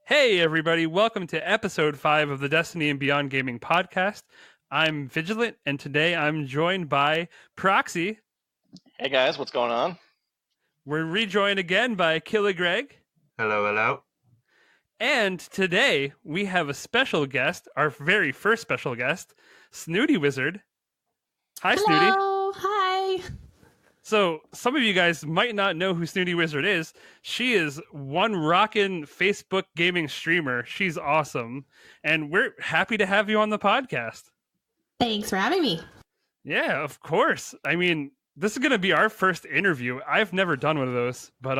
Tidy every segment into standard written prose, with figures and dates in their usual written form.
Hey, everybody. Welcome to episode 5 of the Destiny and Beyond Gaming podcast. I'm Vigilant, and today I'm joined by Proxy. Hey guys, what's going on? We're rejoined again by Killer Greg. Hello, hello. And today we have a special guest, our very first special guest, Snooty Wizard. Hi, Snooty. Hello, hi. So, some of you guys might not know who Snooty Wizard is. She is one rockin' Facebook gaming streamer. She's awesome. And we're happy to have you on the podcast. Thanks for having me. Yeah, of course. I mean, this is going to be our first interview. I've never done one of those, but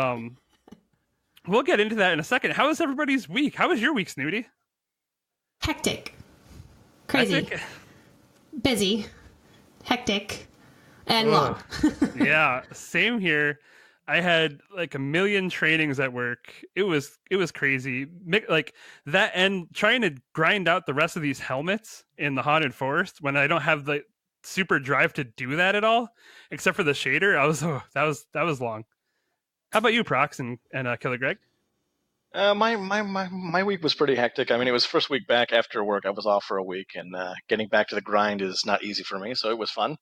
we'll get into that in a second. How was everybody's week? How was your week, Snooty? Hectic. Crazy. Busy. Hectic. And long. Yeah, same here. I had like a million trainings at work. It was crazy. Like that, and trying to grind out the rest of these helmets in the haunted forest when I don't have the super drive to do that at all, except for the shader. That was long. How about you, Prox and Killer Greg? My week was pretty hectic. I mean, it was first week back after work. I was off for a week, and getting back to the grind is not easy for me. So it was fun.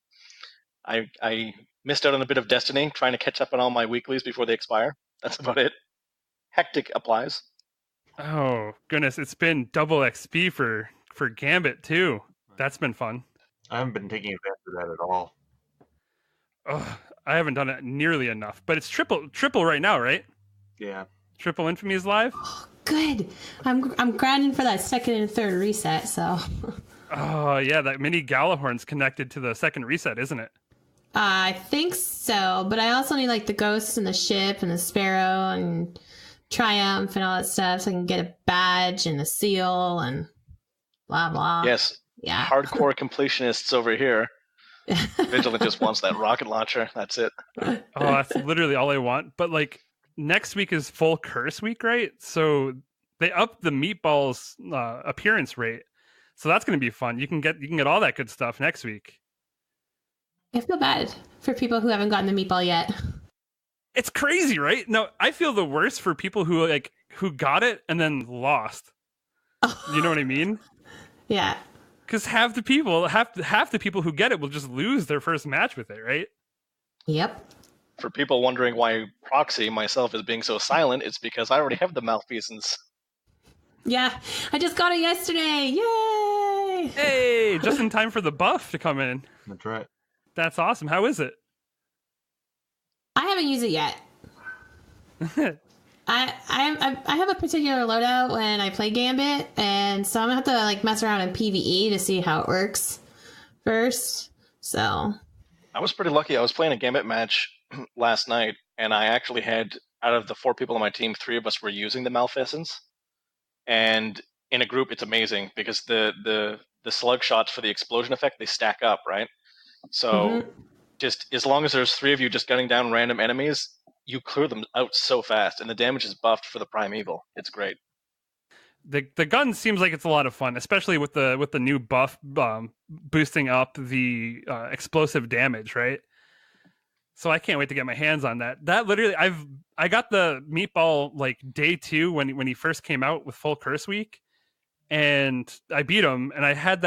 I missed out on a bit of Destiny, trying to catch up on all my weeklies before they expire. That's about it. Hectic applies. Oh goodness, it's been double XP for Gambit too. That's been fun. I haven't been taking advantage of that at all. Oh, I haven't done it nearly enough, but it's triple right now, right? Yeah. Triple Infamy is live. Oh, good. I'm grinding for that second and third reset, so. Oh yeah, that mini Galahorn's connected to the second reset, isn't it? I think so, but I also need like the ghosts and the ship and the sparrow and triumph and all that stuff so I can get a badge and a seal and blah blah. Yes. Yeah. Hardcore completionists over here. Vigilant just wants that rocket launcher. That's it. Oh, that's literally all I want. But like next week is full curse week, right? So they upped the meatballs appearance rate. So that's going to be fun. You can get all that good stuff next week. I feel bad for people who haven't gotten the meatball yet. It's crazy, right? No, I feel the worst for people who got it and then lost. You know what I mean? Yeah. Because half the people who get it will just lose their first match with it, right? Yep. For people wondering why Proxy, myself, is being so silent, it's because I already have the malfeasance. Yeah, I just got it yesterday. Yay! Hey, just in time for the buff to come in. That's right. That's awesome. How is it? I haven't used it yet. I have a particular loadout when I play Gambit, and so I'm gonna have to like mess around in PvE to see how it works first. So I was pretty lucky. I was playing a Gambit match last night, and I actually had, out of the 4 people on my team, 3 of us were using the malfeasance. And in a group, it's amazing because the slug shots for the explosion effect, they stack up, right? So just as long as there's 3 of you just gunning down random enemies, you clear them out so fast, and the damage is buffed for the primeval. It's great. The gun seems like it's a lot of fun, especially with the new buff boosting up the explosive damage, right? So I can't wait to get my hands on that. That literally, I got the meatball like day 2 when he first came out with full curse week, and I beat him. And I had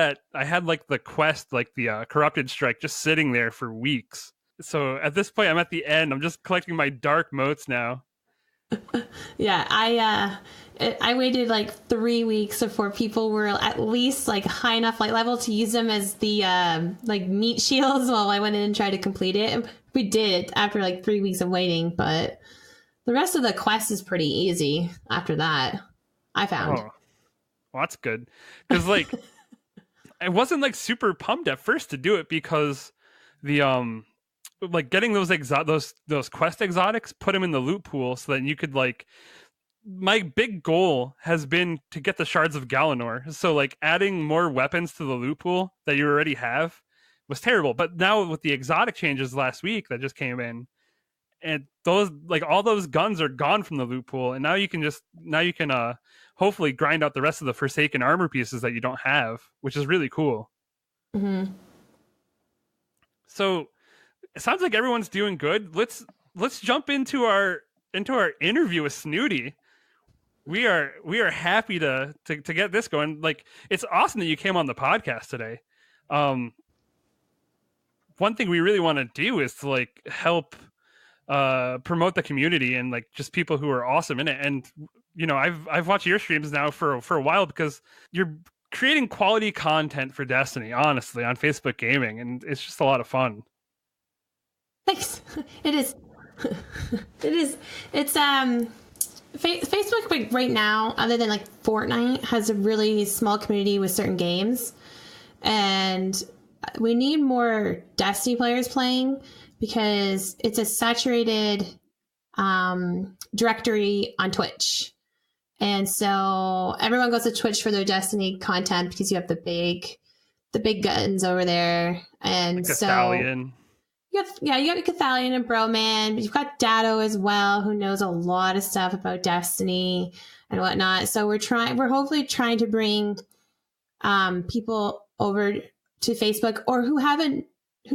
like the quest, like the corrupted strike, just sitting there for weeks. So at this point, I'm at the end. I'm just collecting my dark motes now. Yeah, I waited like 3 weeks before people were at least like high enough light level to use them as the like meat shields while I went in and tried to complete it. We did it after like 3 weeks of waiting, but the rest of the quest is pretty easy after that, I found. Oh, well, that's good. Because like I wasn't like super pumped at first to do it because the like getting those quest exotics, put them in the loot pool so that you could like, my big goal has been to get the shards of Galanor. So like adding more weapons to the loot pool that you already have was terrible. But now with the exotic changes last week that just came in, and those like all those guns are gone from the loot pool, and now you can hopefully grind out the rest of the Forsaken armor pieces that you don't have, which is really cool. Mm-hmm. So it sounds like everyone's doing good. Let's jump into our interview with Snooty. we are happy to get this going. Like, it's awesome that you came on the podcast today. One thing we really want to do is to like help promote the community and like just people who are awesome in it. And you know, I've watched your streams now for a while because you're creating quality content for Destiny, honestly, on Facebook Gaming, and it's just a lot of fun. Thanks. It is. It is. It's Facebook right now, other than like Fortnite, has a really small community with certain games, and we need more Destiny players playing because it's a saturated directory on Twitch. And so everyone goes to Twitch for their Destiny content because you have the big guns over there. And like so Stallion. you got Cathalion and Broman, but you've got Datto as well, who knows a lot of stuff about Destiny and whatnot. So we're hopefully trying to bring people over to Facebook or who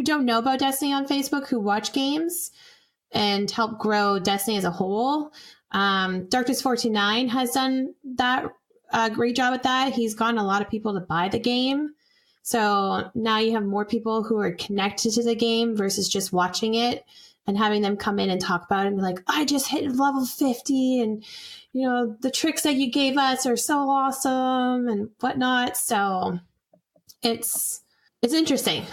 don't know about Destiny on Facebook, who watch games and help grow Destiny as a whole. Darkness429 has done that great job at that. He's gotten a lot of people to buy the game. So now you have more people who are connected to the game versus just watching it and having them come in and talk about it and be like, I just hit level 50 and, you know, the tricks that you gave us are so awesome and whatnot. So it's interesting.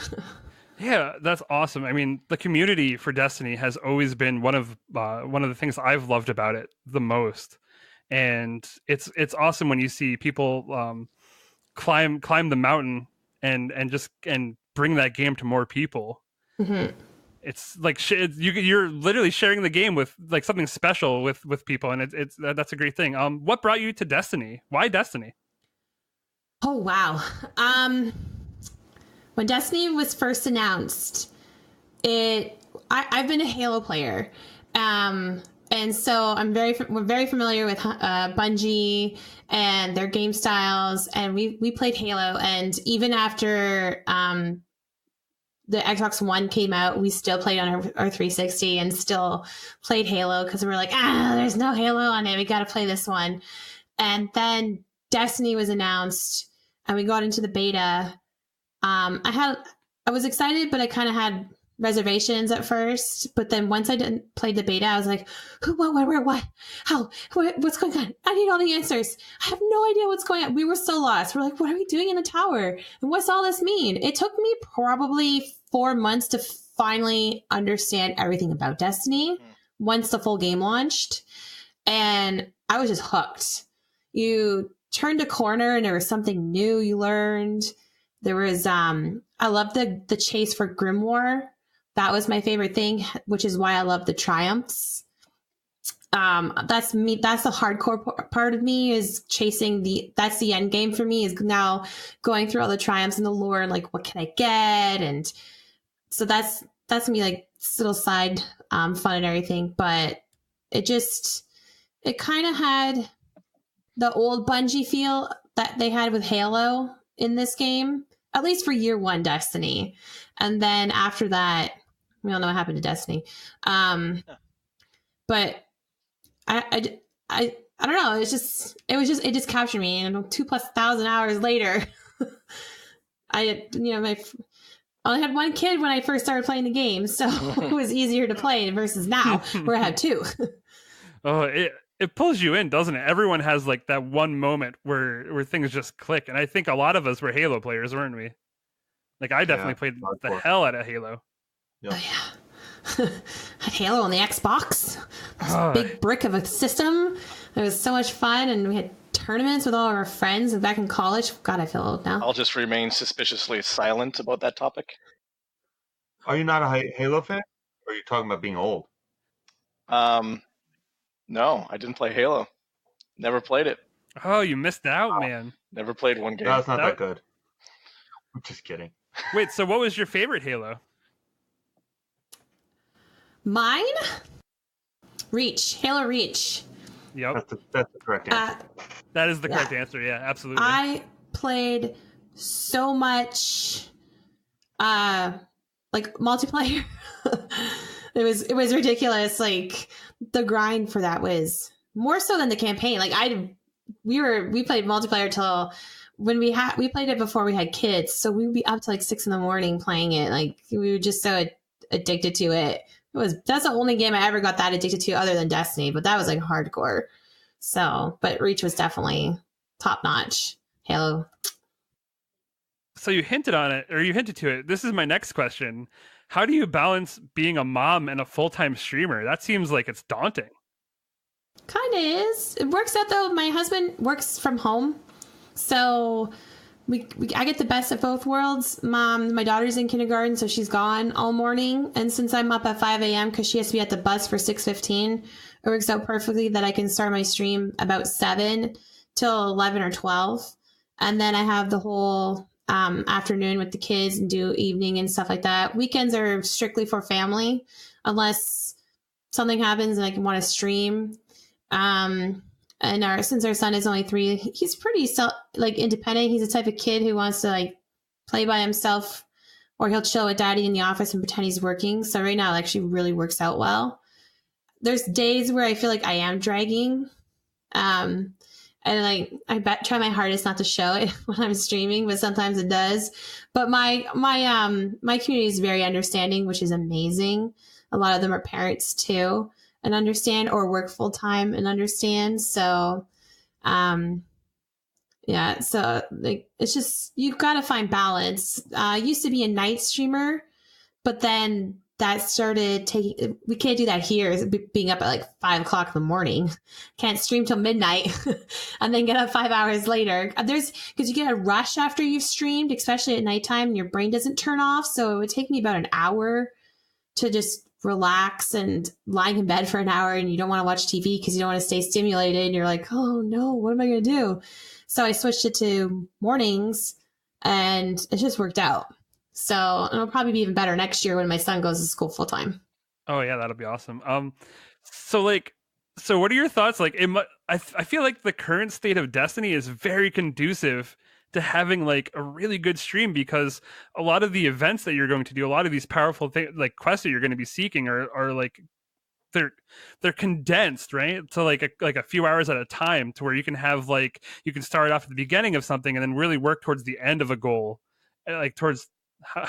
Yeah, that's awesome. I mean, the community for Destiny has always been one of the things I've loved about it the most, and it's awesome when you see people climb the mountain and bring that game to more people. Mm-hmm. It's like you're literally sharing the game with like something special with people, and that's a great thing. What brought you to Destiny? Why Destiny? Oh wow. When Destiny was first announced, I've been a Halo player, and so we're very familiar with Bungie and their game styles, and we played Halo, and even after the Xbox One came out, we still played on our 360 and still played Halo because we were like, there's no Halo on it, we got to play this one. And then Destiny was announced, and we got into the beta. I was excited, but I kind of had reservations at first. But then once I played the beta, I was like, who, what, where, what, how, what's going on? I need all the answers. I have no idea what's going on. We were so lost. We're like, what are we doing in the tower? And what's all this mean? It took me probably 4 months to finally understand everything about Destiny once the full game launched. And I was just hooked. You turned a corner and there was something new you learned. There was, I love the chase for Grimoire. That was my favorite thing, which is why I love the triumphs. That's me. That's the hardcore part of me, is chasing that's the end game for me, is now going through all the triumphs and the lore and like, what can I get? And so that's me, like little side fun and everything. But it kind of had the old Bungie feel that they had with Halo in this game, at least for year one Destiny. And then after that, we all know what happened to Destiny. But I don't know. It just captured me. And 2,000+ hours later, I only had one kid when I first started playing the game, so it was easier to play versus now where I have two. Oh, it pulls you in, doesn't it? Everyone has like that one moment where things just click, and I think a lot of us were Halo players, weren't we? Like I definitely played the hell out of Halo. Yep. Oh, yeah. Had Halo on the Xbox. This big brick of a system. It was so much fun, and we had tournaments with all of our friends back in college. God, I feel old now. I'll just remain suspiciously silent about that topic. Are you not a Halo fan? Or are you talking about being old? No, I didn't play Halo. Never played it. Oh, you missed out, man. Never played one game. No, it's not that good. I'm just kidding. Wait, so what was your favorite Halo? Mine? Reach. Halo Reach. Yep. That's the correct answer. That is the correct answer. Yeah, absolutely. I played so much like multiplayer. It was ridiculous. Like the grind for that was more so than the campaign. Like we played multiplayer till when we played it before we had kids, so we would be up to like 6 a.m. playing it. Like we were just so addicted to it. That's the only game I ever got that addicted to other than Destiny, but that was like hardcore. So, but Reach was definitely top notch. Halo. So you hinted on it, or you hinted to it. This is my next question. How do you balance being a mom and a full-time streamer? That seems like it's daunting. Kind of is. It works out though. My husband works from home, so I get the best of both worlds. My daughter's in kindergarten, so she's gone all morning. And since I'm up at 5 a.m. because she has to be at the bus for 6:15, it works out perfectly that I can start my stream about 7 till 11 or 12. And then I have the whole afternoon with the kids and do evening and stuff like that. Weekends are strictly for family, unless something happens and I can want to stream. And since our son is only 3, he's pretty independent. He's the type of kid who wants to like play by himself, or he'll chill with daddy in the office and pretend he's working. So right now it actually really works out well. There's days where I feel like I am dragging. And like I try my hardest not to show it when I'm streaming, but sometimes it does. But my community is very understanding, which is amazing. A lot of them are parents too and understand, or work full time and understand. So, yeah. So like it's just you've got to find balance. I used to be a night streamer, but then that started taking, we can't do that here, being up at like 5 o'clock in the morning. Can't stream till midnight and then get up 5 hours later. Because you get a rush after you've streamed, especially at nighttime, and your brain doesn't turn off. So it would take me about an hour to just relax and lying in bed for an hour, and you don't want to watch TV because you don't want to stay stimulated. And you're like, oh no, what am I going to do? So I switched it to mornings and it just worked out. So it'll probably be even better next year when my son goes to school full time. Oh yeah, that'll be awesome. So what are your thoughts? Like, I feel like the current state of Destiny is very conducive to having like a really good stream, because a lot of the events that you're going to do, a lot of these powerful things, like quests that you're going to be seeking, are like they're condensed, right? To like a few hours at a time, to where you can have like you can start off at the beginning of something and then really work towards the end of a goal, like towards.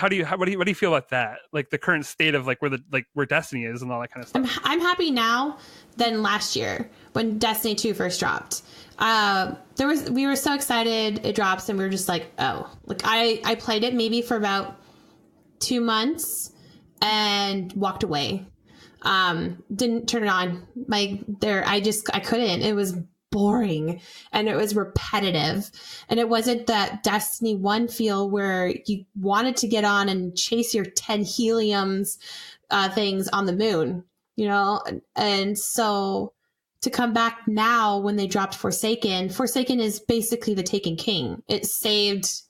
What do you feel about that? Like the current state of like where Destiny is and all that kind of stuff. I'm happy now than last year when Destiny 2 first dropped. We were so excited it drops, and we were just like, oh, like I played it maybe for about 2 months and walked away. Didn't turn it on. I couldn't. It was boring and it was repetitive, and it wasn't that Destiny 1 feel where you wanted to get on and chase your 10 heliums things on the moon, you know. And so to come back now when they dropped Forsaken is basically the Taken King. It saved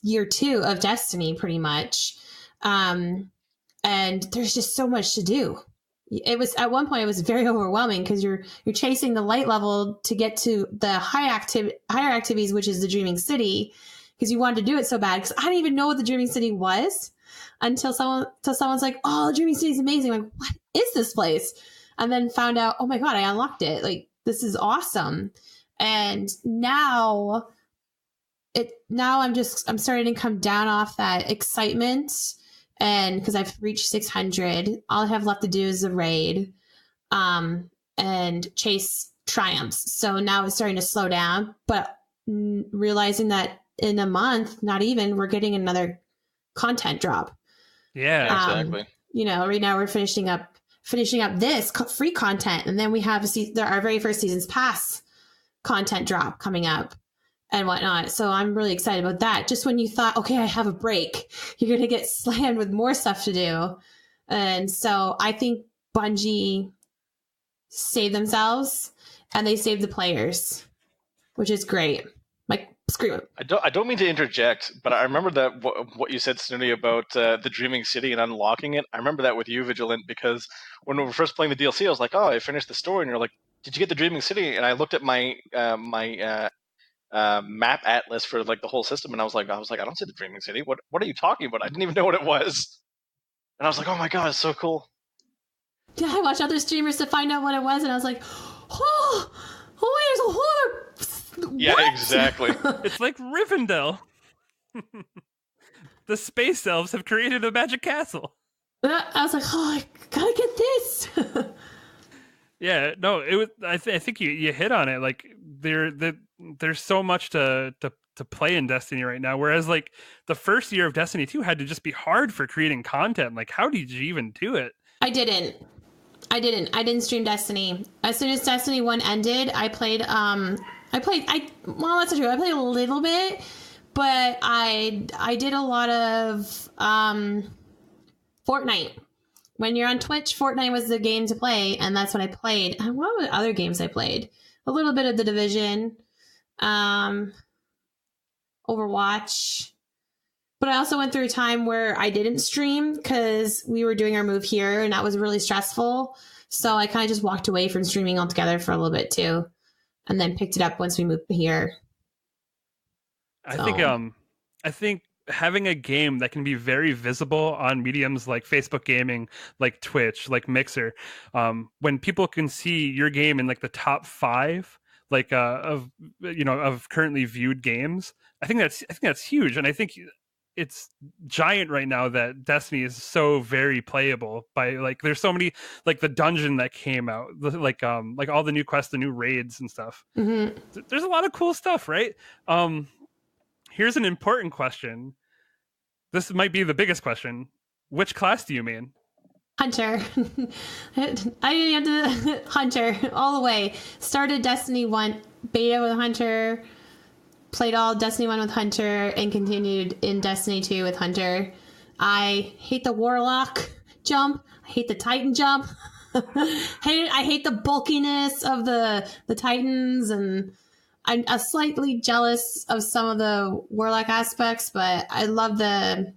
year 2 of Destiny pretty much, and there's just so much to do. It was at one point it was very overwhelming because you're chasing the light level to get to the higher activities, which is the Dreaming City, because you wanted to do it so bad. Because I didn't even know what the Dreaming City was until someone's like, "Oh, the Dreaming City is amazing!" I'm like, what is this place? And then found out, oh my god, I unlocked it! Like, this is awesome. And now I'm starting to come down off that excitement. And because I've reached 600, all I have left to do is a raid and chase triumphs. So now it's starting to slow down, but realizing that in a month, not even, we're getting another content drop. Yeah, exactly. You know, right now we're finishing up this free content, and then we have our very first season's pass content drop coming up and whatnot. So I'm really excited about that. Just when you thought, okay, I have a break, you're going to get slammed with more stuff to do. And so I think Bungie saved themselves and they saved the players, which is great. Like, screw it. I don't mean to interject, but I remember that what you said, Snooty, about the Dreaming City and unlocking it. I remember that with you, Vigilant, because when we were first playing the DLC, I was like, oh, I finished the story. And you're like, did you get the Dreaming City? And I looked at my map atlas for like the whole system, and I was like, I don't see the Dreaming City. What are you talking about? I didn't even know what it was. And I was like, oh my god, it's so cool. Yeah, I watched other streamers to find out what it was, and I was like, oh, there's a whole other... Yeah, what?" exactly. It's like Rivendell. The space elves have created a magic castle. I was like, oh, I gotta get this. Yeah, no, it was. I think you hit on it. Like there's so much to play in Destiny right now. Whereas like the first year of Destiny 2 had to just be hard for creating content. Like, how did you even do it? I didn't stream Destiny. As soon as Destiny 1 ended, I played well, that's not true. I played a little bit, but I did a lot of Fortnite. When you're on Twitch, Fortnite was the game to play, and that's what I played. And what were other games I played? A little bit of The Division, Overwatch. But I also went through a time where I didn't stream because we were doing our move here, and that was really stressful. So I kind of just walked away from streaming altogether for a little bit too, and then picked it up once we moved here. I think having a game that can be very visible on mediums like Facebook gaming, like Twitch, like Mixer, when people can see your game in like the top 5, like of currently viewed games, I think that's huge, and I think it's giant right now that Destiny is so very playable. By like, there's so many, like the dungeon that came out, like all the new quests, the new raids and stuff. Mm-hmm. There's a lot of cool stuff, right? Here's an important question. This might be the biggest question. Which class do you mean? Hunter. I didn't have to Hunter all the way. Started Destiny 1 beta with Hunter, played all Destiny 1 with Hunter, and continued in Destiny 2 with Hunter. I hate the Warlock jump. I hate the Titan jump. I hate the bulkiness of the Titans, and I'm slightly jealous of some of the Warlock aspects, but I love the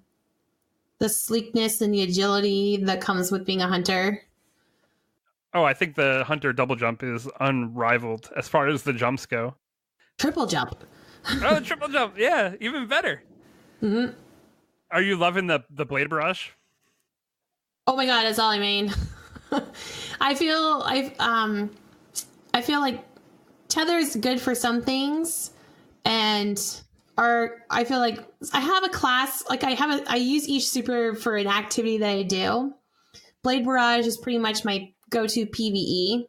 sleekness and the agility that comes with being a hunter. Oh, I think the Hunter double jump is unrivaled as far as the jumps go. Triple jump. Oh, the triple jump. Yeah, even better. Mm-hmm. Are you loving the blade barrage? Oh my god, that's all I mean. I feel like Tether is good for some things, and I feel like I have a class, like I use each super for an activity that I do. Blade Barrage is pretty much my go-to PvE.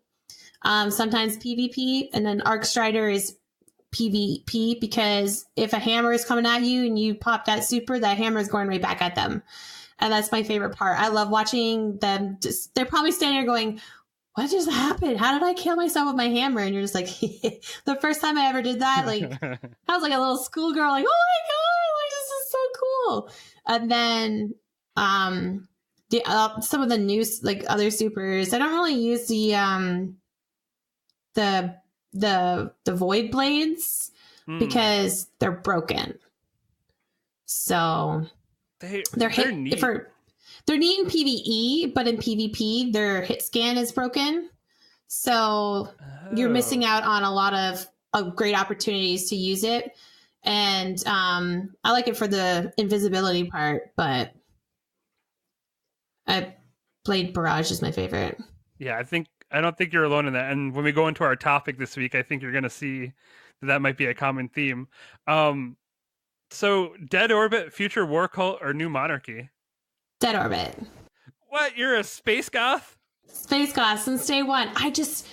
Sometimes PvP, and then Arc Strider is PvP, because if a hammer is coming at you and you pop that super, that hammer is going right back at them. And that's my favorite part. I love watching them. They're probably standing there going, what just happened? How did I kill myself with my hammer? And you're just like, the first time I ever did that, like, I was like a little schoolgirl, like, oh my God, like, this is so cool. And then some of the new, like, other supers, I don't really use the void blades because they're broken. So they're neat. They're neat in PvE, but in PvP, their hit scan is broken. So you're missing out on a lot of great opportunities to use it. And I like it for the invisibility part, but Blade Barrage is my favorite. Yeah, I don't think you're alone in that. And when we go into our topic this week, I think you're going to see that might be a common theme. So Dead Orbit, Future War Cult, or New Monarchy? Dead Orbit. What? You're a space goth? Space goth since day one. I just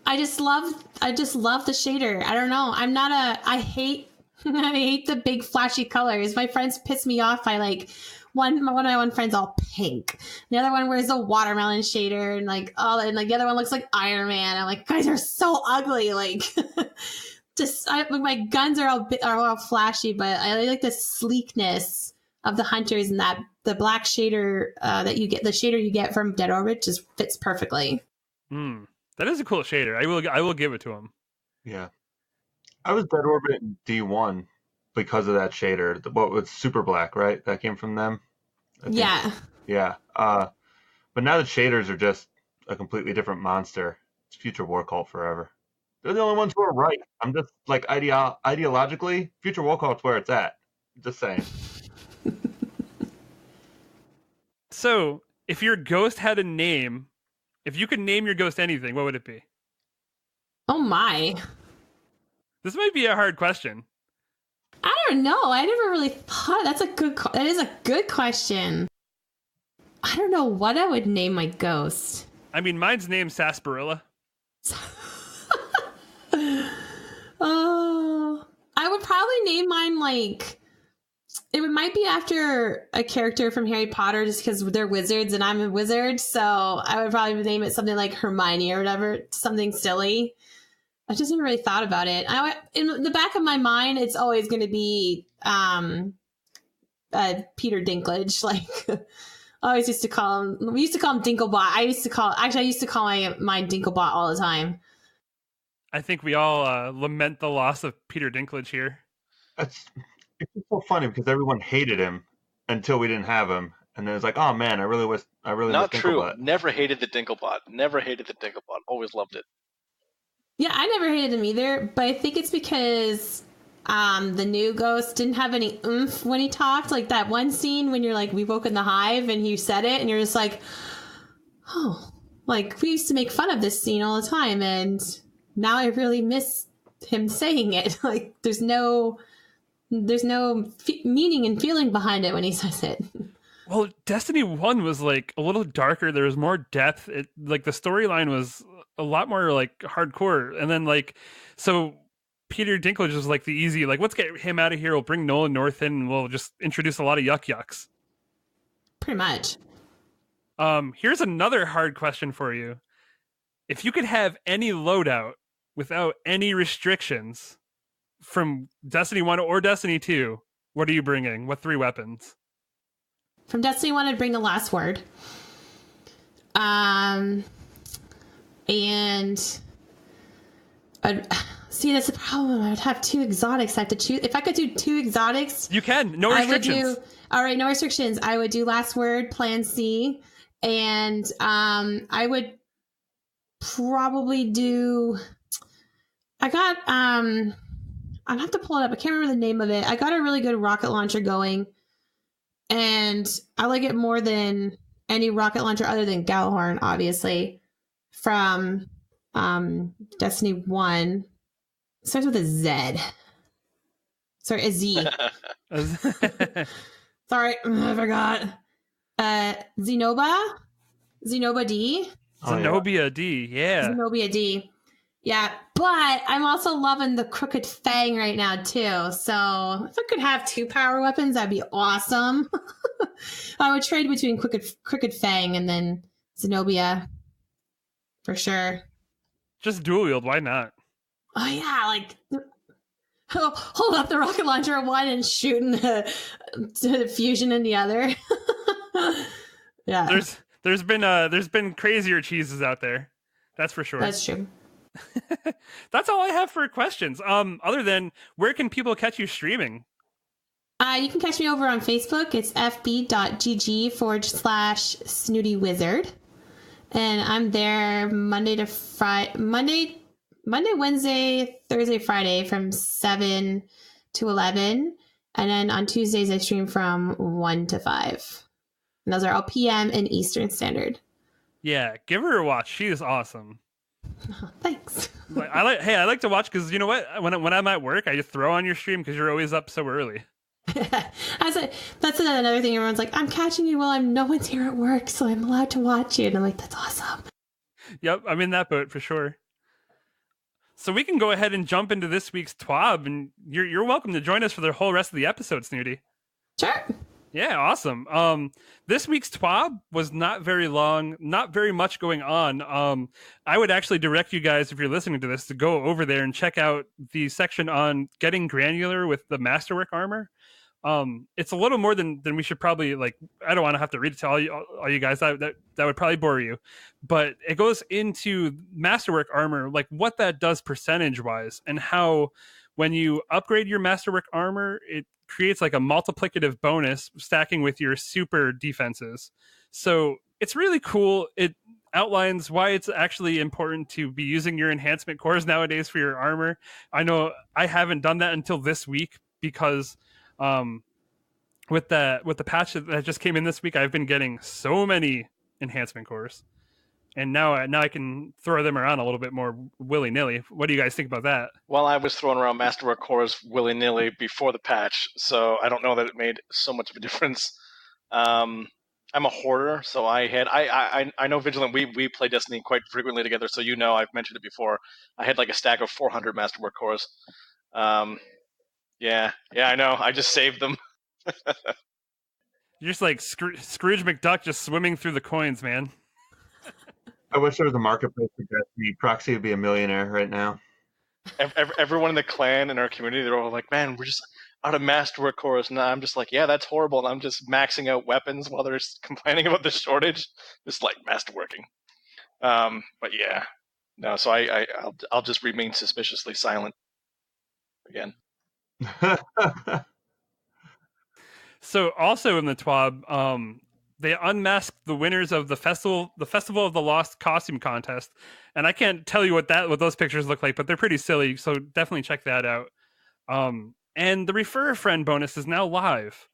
love the shader. I don't know. I hate the big flashy colors. My friends piss me off by like one of my friends all pink. The other one wears a watermelon shader and like the other one looks like Iron Man. I'm like, guys are so ugly. Like my guns are all flashy, but I like the sleekness of the hunters, and that the black shader that you get, the shader you get from Dead Orbit, just fits perfectly. That is a cool shader. I will give it to him. Yeah, I was Dead Orbit in D1 because of that shader. What was Super Black, right? That came from them. Yeah. Yeah. But now the shaders are just a completely different monster. It's Future War Cult forever. They're the only ones who are right. I'm just like ideologically, Future War Cult's where it's at. Just saying. So, if your ghost had a name, if you could name your ghost anything, what would it be? Oh my. This might be a hard question. I don't know. I never really thought. That is a good question. I don't know what I would name my ghost. I mean, mine's named Sarsaparilla. Oh, I would probably name mine like might be after a character from Harry Potter, just because they're wizards and I'm a wizard. So I would probably name it something like Hermione or whatever, something silly. I just never really thought about it. In the back of my mind, it's always going to be Peter Dinklage. Like, I always used to call him. We used to call him Dinklebot. I used to call my Dinklebot all the time. I think we all lament the loss of Peter Dinklage here. It's so funny because everyone hated him until we didn't have him, and then it's like, oh man, I really Not miss true. Dinklebot. Never hated the Dinklebot. Always loved it. Yeah, I never hated him either, but I think it's because the new Ghost didn't have any oomph when he talked. Like that one scene when you're like, we woke in the hive, and he said it, and you're just like, oh, like we used to make fun of this scene all the time, and now I really miss him saying it. Like there's no meaning and feeling behind it when he says it. Well, Destiny 1 was like a little darker. There was more depth. Like the storyline was a lot more like hardcore. And then like, so Peter Dinklage was like the easy, like, let's get him out of here. We'll bring Nolan North in and we'll just introduce a lot of yucks. Pretty much. Here's another hard question for you. If you could have any loadout without any restrictions from Destiny 1 or Destiny 2, what are you bringing? What 3 weapons? From Destiny 1, I'd bring the last word. And see, that's the problem. I'd have 2 exotics. I have to choose. If I could do 2 exotics, you can. No restrictions. All right, no restrictions. I would do last word, plan C, and I would probably do. I'd have to pull it up. I can't remember the name of it. I got a really good rocket launcher going, and I like it more than any rocket launcher other than Gallahorn, obviously, from Destiny 1. It starts with a Z. Sorry, a Z. Sorry, I forgot. Zenobia D. Zenobia D, yeah. Zenobia D. Yeah, but I'm also loving the Crooked Fang right now, too. So if I could have 2 power weapons, that'd be awesome. I would trade between Crooked Fang and then Zenobia. For sure. Just dual wield, why not? Oh, yeah, like hold up the rocket launcher in one and shooting the fusion in the other. Yeah. There's been crazier cheeses out there. That's for sure. That's true. That's all I have for questions. Other than where can people catch you streaming? You can catch me over on Facebook. It's fb.gg/Snooty Wizard. And I'm there Monday, Wednesday, Thursday, Friday from 7 to 11. And then on Tuesdays, I stream from 1 to 5. And those are all PM and Eastern Standard. Yeah, give her a watch. She is awesome. Oh, thanks. I like to watch because you know what? When I'm at work, I just throw on your stream because you're always up so early. That's another thing. Everyone's like, I'm catching you while no one's here at work, so I'm allowed to watch you. And I'm like, that's awesome. Yep, I'm in that boat for sure. So we can go ahead and jump into this week's TWAB, and you're welcome to join us for the whole rest of the episode, Snooty. Sure. Yeah, awesome. This week's TWAB was not very long, not very much going on. I would actually direct you guys, if you're listening to this, to go over there and check out the section on getting granular with the Masterwork armor. It's a little more than we should probably, like, I don't want to have to read it to all you guys. That would probably bore you. But it goes into Masterwork armor, like what that does percentage-wise, and how when you upgrade your Masterwork armor, it creates like a multiplicative bonus stacking with your super defenses. So it's really cool. It outlines why it's actually important to be using your enhancement cores nowadays for your armor. I know I haven't done that until this week because with the patch that just came in this week, I've been getting so many enhancement cores. and now I can throw them around a little bit more willy nilly. What do you guys think about that? Well, I was throwing around Masterwork cores willy nilly before the patch, so I don't know that it made so much of a difference. I'm a hoarder, so I know Vigilant. We play Destiny quite frequently together, so I've mentioned it before. I had like a stack of 400 Masterwork cores. Yeah, I know. I just saved them. You're just like Scrooge McDuck, just swimming through the coins, man. I wish there was a marketplace for Destiny. Proxy would be a millionaire right now. Everyone in the clan and our community, they're all like, man, we're just out of Masterwork cores. And I'm just like, yeah, that's horrible. And I'm just maxing out weapons while they're complaining about the shortage. Just like masterworking. But yeah, no. So I'll just remain suspiciously silent again. So also in the TWAB, they unmasked the winners of the Festival of the Lost costume contest, and I can't tell you what those pictures look like, but they're pretty silly. So definitely check that out. And the Refer a Friend bonus is now live.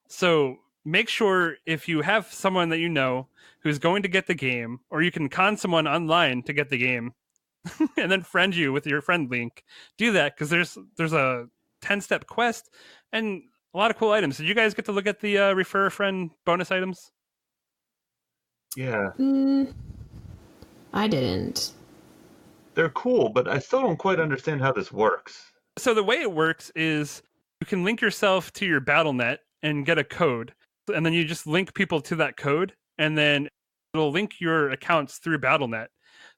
So make sure if you have someone that you know who's going to get the game, or you can con someone online to get the game, and then friend you with your friend link. Do that because there's a 10-step quest and a lot of cool items. Did you guys get to look at the Refer a Friend bonus items? Yeah. I didn't. They're cool, but I still don't quite understand how this works. So the way it works is you can link yourself to your BattleNet and get a code. And then you just link people to that code, and then it'll link your accounts through BattleNet.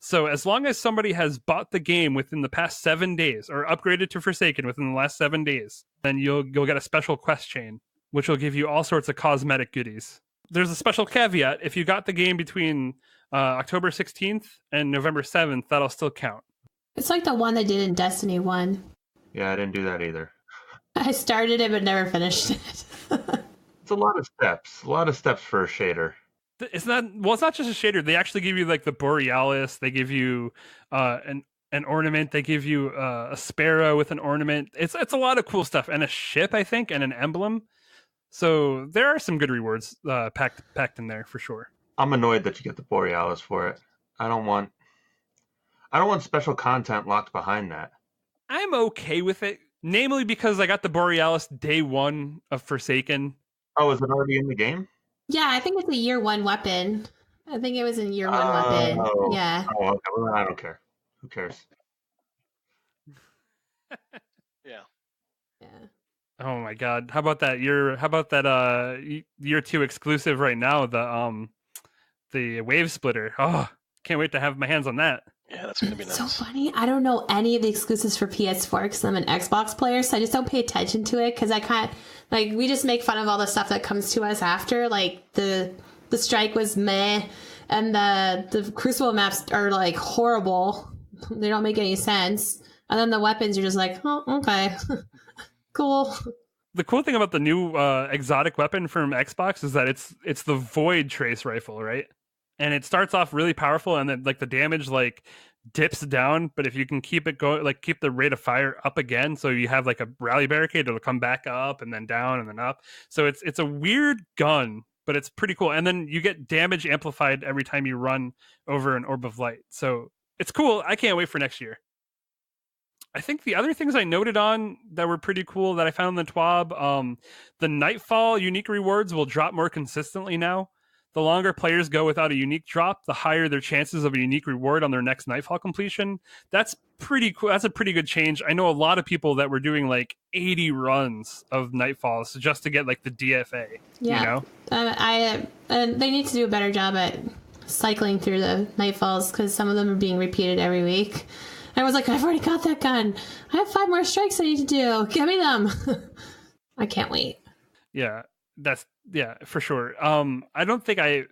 So as long as somebody has bought the game within the past 7 days or upgraded to Forsaken within the last 7 days, then you'll get a special quest chain, which will give you all sorts of cosmetic goodies. There's a special caveat. If you got the game between October 16th and November 7th, that'll still count. It's like the one they did in Destiny 1. Yeah, I didn't do that either. I started it but never finished it. It's a lot of steps for a shader. It's not just a shader. They actually give you like the Borealis. They give you an ornament. They give you a sparrow with an ornament. It's a lot of cool stuff, and a ship, I think, and an emblem. So there are some good rewards packed in there for sure. I'm annoyed that you get the Borealis for it. I don't want special content locked behind that. I'm okay with it, namely because I got the Borealis day 1 of Forsaken. Oh, is it already in the game? Yeah, I think it's a year 1 weapon. I think it was in year 1 weapon. Yeah. Oh, okay. Well, I don't care. Who cares? Yeah. Oh my god! How about that year 2 exclusive right now? The Wave Splitter. Oh, can't wait to have my hands on that. Yeah, that's gonna be nice. So funny. I don't know any of the exclusives for PS4 because I'm an Xbox player, so I just don't pay attention to it because I can't. Like, we just make fun of all the stuff that comes to us after. Like the Strike was meh, and the Crucible maps are like horrible. They don't make any sense. And then the weapons, you're just like, oh, okay, cool. The cool thing about the new exotic weapon from Xbox is that it's the Void Trace rifle, right? And it starts off really powerful, and then like the damage like dips down. But if you can keep it going, like keep the rate of fire up again, so you have like a rally barricade, it'll come back up and then down and then up. So it's a weird gun, but it's pretty cool. And then you get damage amplified every time you run over an orb of light. So it's cool. I can't wait for next year. I think the other things I noted on that were pretty cool that I found in the TWAB, the Nightfall unique rewards will drop more consistently now. The longer players go without a unique drop, the higher their chances of a unique reward on their next Nightfall completion. That's pretty cool. That's a pretty good change. I know a lot of people that were doing like 80 runs of Nightfalls just to get like the DFA. Yeah. You know? They need to do a better job at cycling through the Nightfalls because some of them are being repeated every week. I was like, I've already got that gun. I have 5 more strikes I need to do. Give me them. I can't wait. Yeah, for sure. I don't think I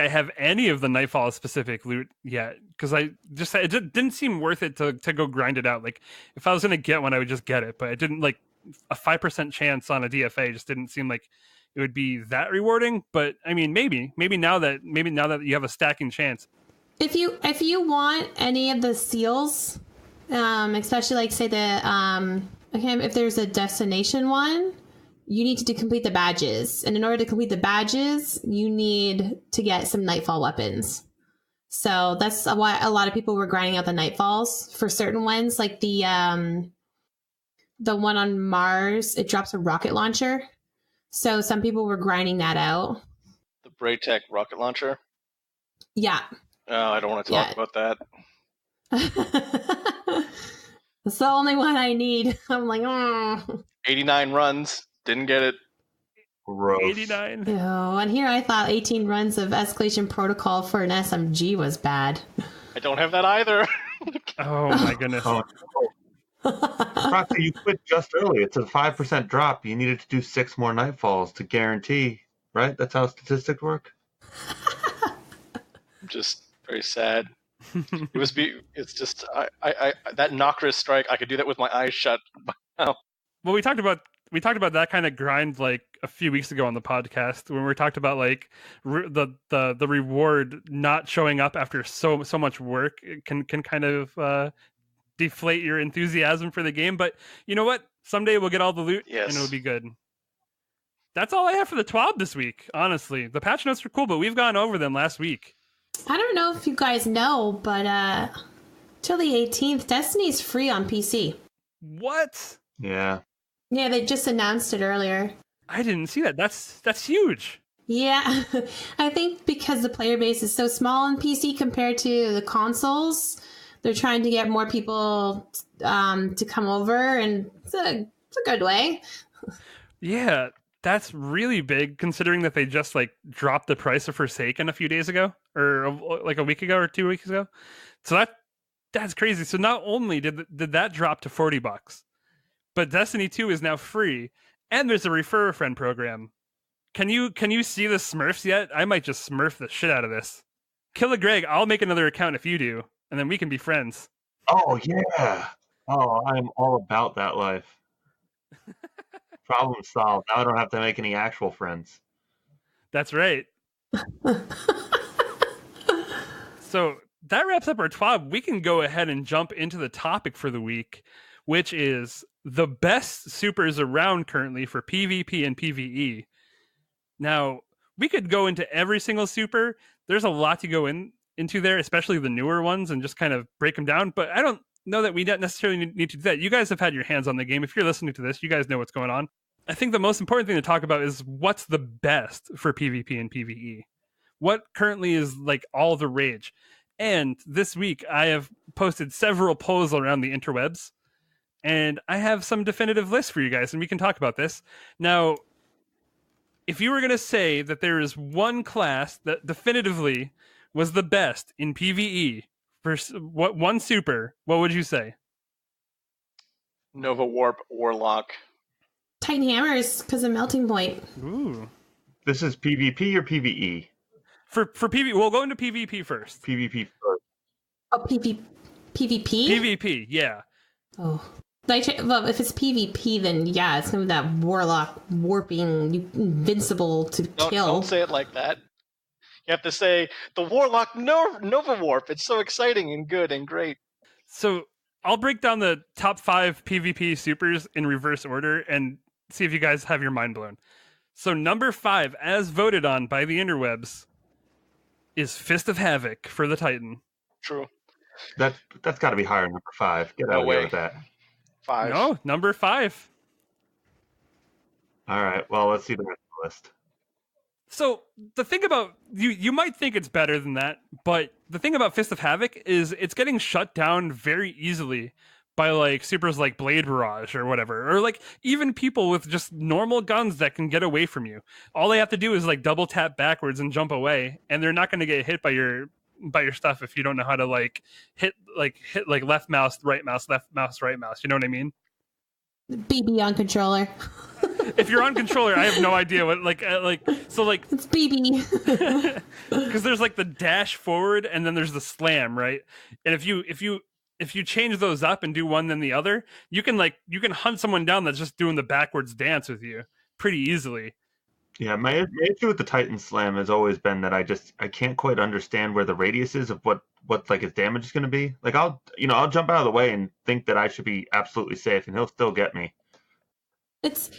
have any of the Nightfall specific loot yet because it just didn't seem worth it to go grind it out. Like if I was gonna get one, I would just get it, but it didn't like a 5% chance on a DFA just didn't seem like it would be that rewarding. But I mean, maybe now that you have a stacking chance. If you want any of the seals, especially like say if there's a destination one, you need to complete the badges. And in order to complete the badges, you need to get some Nightfall weapons. So that's why a lot of people were grinding out the Nightfalls for certain ones, like the one on Mars. It drops a rocket launcher, so some people were grinding that out. The Braytech rocket launcher. Yeah. Oh, I don't want to talk about that. That's the only one I need. I'm like, 89 runs, didn't get it. Gross. 89. Oh, and here I thought 18 runs of Escalation Protocol for an SMG was bad. I don't have that either. Oh my goodness. Oh, Proxy, you quit just early. It's a 5% drop. You needed to do 6 more Nightfalls to guarantee, right? That's how statistics work. I'm just very sad. It's just I that Nocris strike. I could do that with my eyes shut. Well, we talked about that kind of grind like a few weeks ago on the podcast when we talked about like the reward not showing up after so much work. It can kind of deflate your enthusiasm for the game. But you know what? Someday we'll get all the loot and it'll be good. That's all I have for the TWAB this week. Honestly, the patch notes are cool, but we've gone over them last week. I don't know if you guys know, but till the 18th, Destiny's free on PC. What? Yeah. Yeah, they just announced it earlier. I didn't see that. That's huge. Yeah, I think because the player base is so small on PC compared to the consoles, they're trying to get more people to come over, and it's a good way. Yeah, that's really big considering that they just like dropped the price of Forsaken a few days ago, or like a week ago or 2 weeks ago. So that's crazy. So not only did that drop to $40, but Destiny 2 is now free, and there's a refer a friend program. Can you see the Smurfs yet? I might just Smurf the shit out of this. Kill a Greg, I'll make another account if you do, and then we can be friends. Oh yeah. Oh, I'm all about that life. Problem solved. Now I don't have to make any actual friends. That's right. So that wraps up our TWAB. We can go ahead and jump into the topic for the week, which is the best supers around currently for PvP and PvE. Now, we could go into every single super. There's a lot to go into there, especially the newer ones, and just kind of break them down. But I don't know that we don't necessarily need to do that. You guys have had your hands on the game. If you're listening to this, you guys know what's going on. I think the most important thing to talk about is what's the best for PvP and PvE. What currently is like all the rage. And this week, I have posted several polls around the interwebs, and I have some definitive lists for you guys, and we can talk about this. Now, if you were going to say that there is one class that definitively was the best in PvE for one super, what would you say? Nova Warp Warlock. Titan Hammers because of Melting Point. Ooh. This is PvP or PvE? For PvP, we'll go into PvP first. PvP first. Oh, PvP? PvP, yeah. Oh. Well, if it's PvP, then yeah, it's gonna be that Warlock warping, invincible to kill. Don't say it like that. You have to say the Warlock Nova Warp. It's so exciting and good and great. So I'll break down the top 5 PvP supers in reverse order and see if you guys have your mind blown. So number 5, as voted on by the interwebs, is Fist of Havoc for the Titan. True. That's got to be higher than number 5. Get out of here with that. 5. No, number 5. All right. Well, let's see the rest of the list. So the thing about you might think it's better than that, but the thing about Fist of Havoc is it's getting shut down very easily by like supers like Blade Barrage or whatever, or like even people with just normal guns that can get away from you. All they have to do is like double tap backwards and jump away, and they're not going to get hit by your stuff if you don't know how to hit left mouse, right mouse, left mouse, right mouse. You know what I mean? BB on controller. If you're on controller, I have no idea what it's BB. Because there's like the dash forward and then there's the slam, right? And if you change those up and do one then the other, you can hunt someone down that's just doing the backwards dance with you pretty easily. Yeah, my issue with the Titan Slam has always been that I can't quite understand where the radius is of what like his damage is going to be. Like I'll jump out of the way and think that I should be absolutely safe, and he'll still get me. It's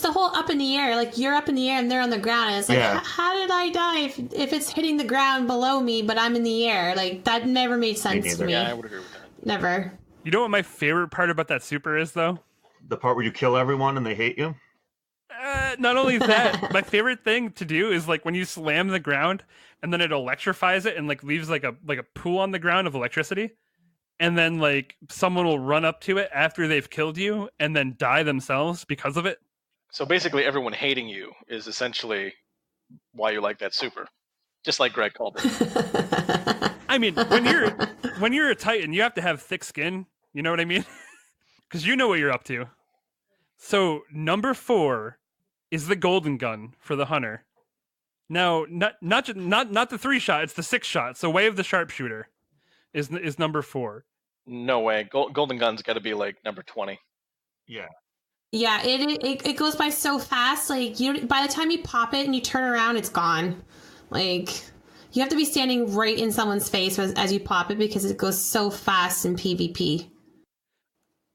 the whole up in the air. Like, you're up in the air and they're on the ground. And it's like, Yeah. how did I die if it's hitting the ground below me, but I'm in the air? Like, that never made sense to neither. me. Yeah, I would agree with that. Never. You know what my favorite part about that super is, though? The part where you kill everyone and they hate you? Not only that, my favorite thing to do is like when you slam the ground and then it electrifies it and like leaves like a pool on the ground of electricity, and then like someone will run up to it after they've killed you and then die themselves because of it. So basically, everyone hating you is essentially why you like that super, just like Greg called it. I mean, when you're a Titan, you have to have thick skin. You know what I mean? Because you know what you're up to. So number 4 is the golden gun for the hunter. Now, not the 3-shot, it's the 6-shot. So Way of the Sharpshooter is number 4. No way. Golden Gun's got to be like number 20. Yeah. Yeah, it goes by so fast. Like, by the time you pop it and you turn around, it's gone. Like, you have to be standing right in someone's face as you pop it because it goes so fast in PvP.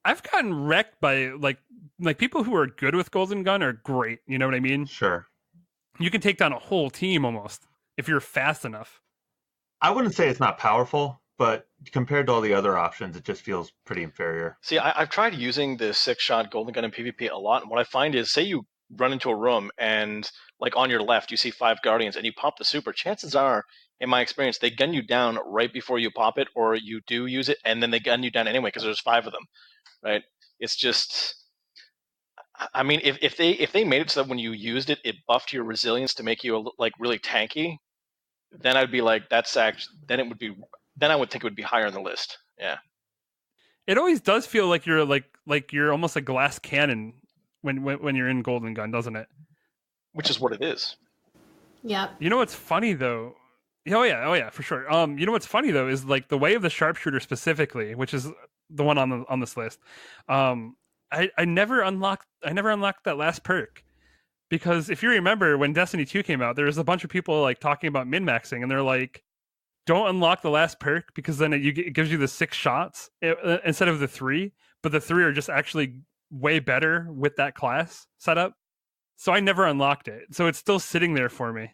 I've gotten wrecked by like people who are good with golden gun are great. You know what I mean? Sure. You can take down a whole team almost if you're fast enough. I wouldn't say it's not powerful, but compared to all the other options, it just feels pretty inferior. See, I've tried using the 6-shot Golden Gun in PvP a lot, and what I find is, say you run into a room and like on your left you see 5 Guardians and you pop the super, chances are, in my experience, they gun you down right before you pop it, or you do use it and then they gun you down anyway because there's 5 of them, right? It's just, I mean, if they made it so that when you used it, it buffed your resilience to make you like really tanky, then I'd be like, that's actually, then I would think it would be higher on the list. Yeah. It always does feel like you're almost a glass cannon when you're in golden gun, doesn't it? Which is what it is. Yep. You know what's funny though? Oh yeah, for sure. You know what's funny though is like the Way of the Sharpshooter specifically, which is the one on this list. I never unlocked that last perk, because if you remember when Destiny 2 came out, there was a bunch of people like talking about min-maxing, and they're like, don't unlock the last perk because then it gives you the 6 shots instead of the 3, but the 3 are just actually way better with that class setup. So I never unlocked it. So it's still sitting there for me.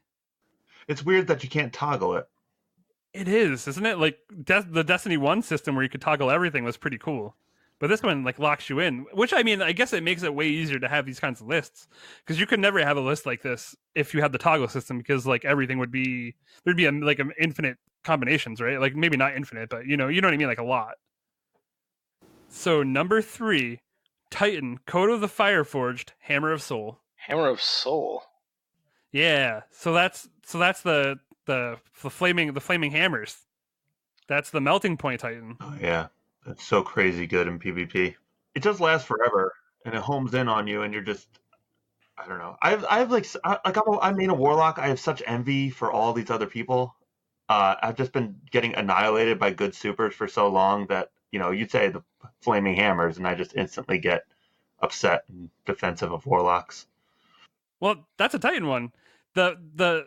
It's weird that you can't toggle it. It is, isn't it? Like the Destiny 1 system where you could toggle everything was pretty cool. But this one like locks you in, which I mean, I guess it makes it way easier to have these kinds of lists, because you could never have a list like this if you had the toggle system, because like everything would be, there'd be like an infinite combinations, right? Like maybe not infinite, but you know what I mean? Like a lot. So number 3, Titan, Code of the Fireforged, Hammer of Soul. Hammer of Soul. Yeah. So that's the flaming hammers. That's the melting point Titan. Oh, yeah. It's so crazy good in PvP. It just lasts forever, and it homes in on you, and you're just, I don't know. I made a warlock. I have such envy for all these other people. I've just been getting annihilated by good supers for so long that, you know, you'd say the flaming hammers, and I just instantly get upset and defensive of warlocks. Well, that's a Titan one. The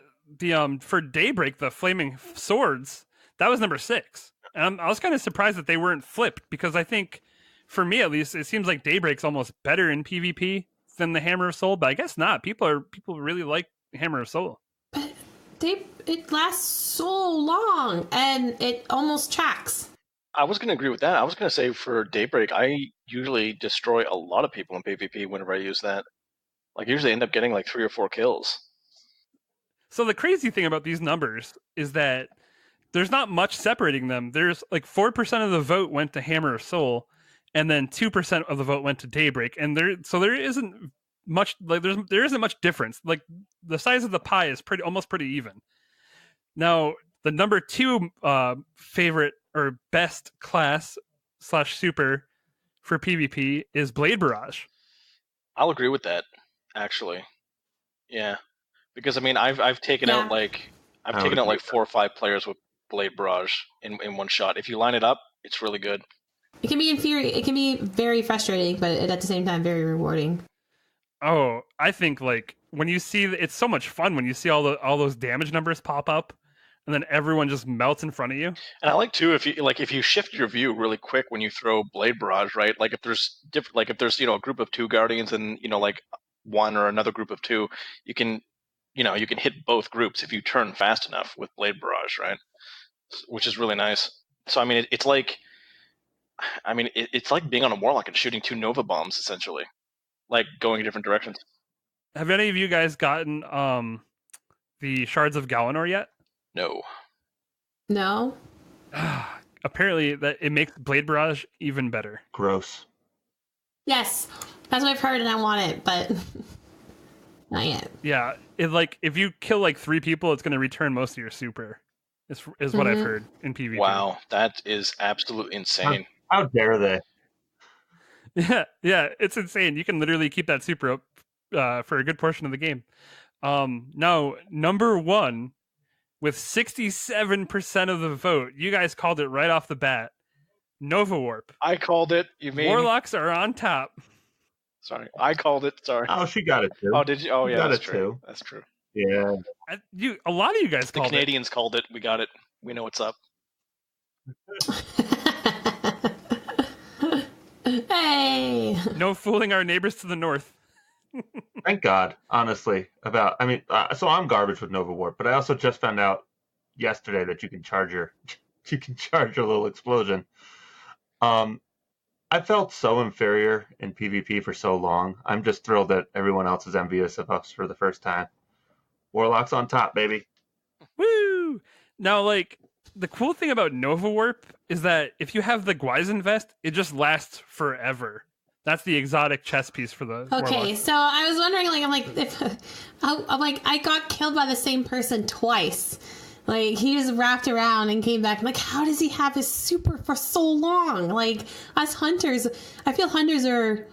for Daybreak, the flaming swords, that was number 6. And I was kind of surprised that they weren't flipped, because I think, for me at least, it seems like Daybreak's almost better in PvP than the Hammer of Soul, but I guess not. People really like Hammer of Soul. But it lasts so long, and it almost tracks. I was going to agree with that. I was going to say for Daybreak, I usually destroy a lot of people in PvP whenever I use that. Like, I usually end up getting like 3 or 4 kills. So the crazy thing about these numbers is that there's not much separating them. There's like 4% of the vote went to Hammer of Soul, and then 2% of the vote went to Daybreak. And there isn't much, like there isn't much difference. Like the size of the pie is almost pretty even. Now, the number 2 favorite or best class / super for PvP is Blade Barrage. I'll agree with that, actually. Yeah, because I mean, I've taken out like 4 or 5 players with Blade Barrage in one shot. If you line it up, it's really good. It can be infuriating. It can be very frustrating, but at the same time, very rewarding. Oh, I think like when you see, it's so much fun when you see all those damage numbers pop up and then everyone just melts in front of you. And I like too if you shift your view really quick when you throw Blade Barrage, right? Like if there's a group of 2 Guardians and like 1 or another group of 2, you can hit both groups if you turn fast enough with Blade Barrage, right? Which is really nice. So I mean, it's like being on a Warlock and shooting 2 Nova bombs essentially, like going in different directions. Have any of you guys gotten the Shards of Galanor yet? No. No. Apparently, that it makes Blade Barrage even better. Gross. Yes, that's what I've heard, and I want it, but not yet. Yeah, if you kill like 3 people, it's going to return most of your super. Is what I've heard in PvP. Wow, that is absolutely insane. How dare they? Yeah, it's insane. You can literally keep that super up for a good portion of the game. Now, number 1, with 67% of the vote, you guys called it right off the bat. Nova Warp. I called it. You mean Warlocks are on top? Sorry, I called it. Sorry. Oh, she got it too. Oh, did you? Oh, yeah, got that's it true. too. That's true. Yeah. A lot of you guys The called Canadians called it. We got it. We know what's up. Hey. No fooling our neighbors to the north. Thank God, honestly. So I'm garbage with Nova Warp, but I also just found out yesterday that you can charge your little explosion. I felt so inferior in PvP for so long. I'm just thrilled that everyone else is envious of us for the first time. Warlock's on top, baby. Woo! Now, the cool thing about Nova Warp is that if you have the Guaizen vest, it just lasts forever. That's the exotic chess piece for the Okay, Warlock. so I was wondering, I got killed by the same person twice. Like, he just wrapped around and came back. I'm like, how does he have his super for so long? Like, us hunters, I feel hunters are,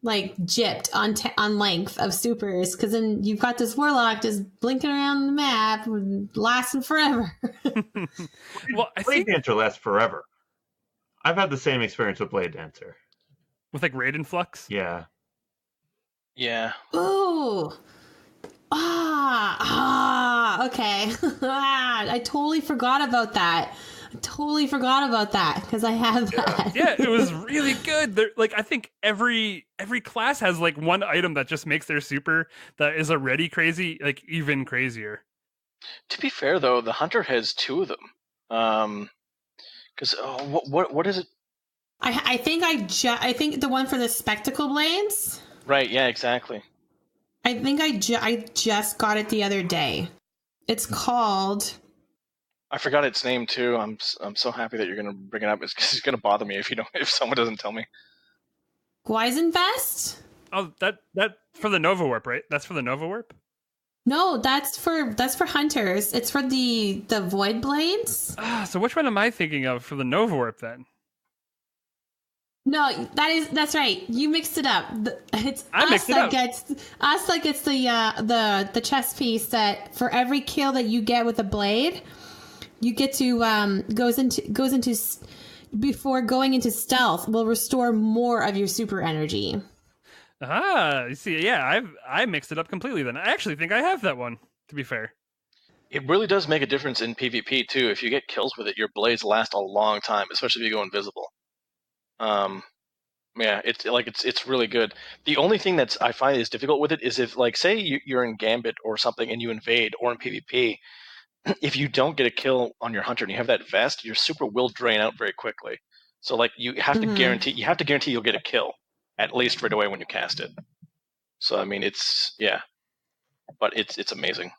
gypped on length of supers. Because then you've got this Warlock just blinking around the map, lasting forever. Well, I Blade think Dancer lasts forever. I've had the same experience with Blade Dancer. with Raiden Flux. Yeah. Yeah. Ooh. Okay. I totally forgot about that. Because I have that. Yeah, it was really good. I think every class has one item that just makes their super that is already crazy, even crazier. To be fair, though, the Hunter has 2 of them. Because what is it? I think the one for the spectacle blades. Right. Yeah. Exactly. I think I just got it the other day. It's called. I forgot its name too. I'm so happy that you're gonna bring it up. It's gonna bother me if someone doesn't tell me. Guaizen vest. Oh, that for the Nova Warp, right? That's for the Nova Warp. No, that's for hunters. It's for the void blades. So which one am I thinking of for the Nova Warp then? No, that's right. You mixed it up. It's I mixed it up. Gets us that gets the chest piece that for every kill that you get with a blade, you get to goes into before going into stealth will restore more of your super energy. You see, yeah, I mixed it up completely then. I actually think I have that one, to be fair. It really does make a difference in PvP too. If you get kills with it, your blades last a long time, especially if you go invisible. Yeah, it's really good. The only thing that's I find is difficult with it is if say you're in Gambit or something and you invade or in PvP, if you don't get a kill on your hunter and you have that vest, your super will drain out very quickly. So you have to guarantee you'll get a kill at least right away when you cast it. So I mean but it's amazing.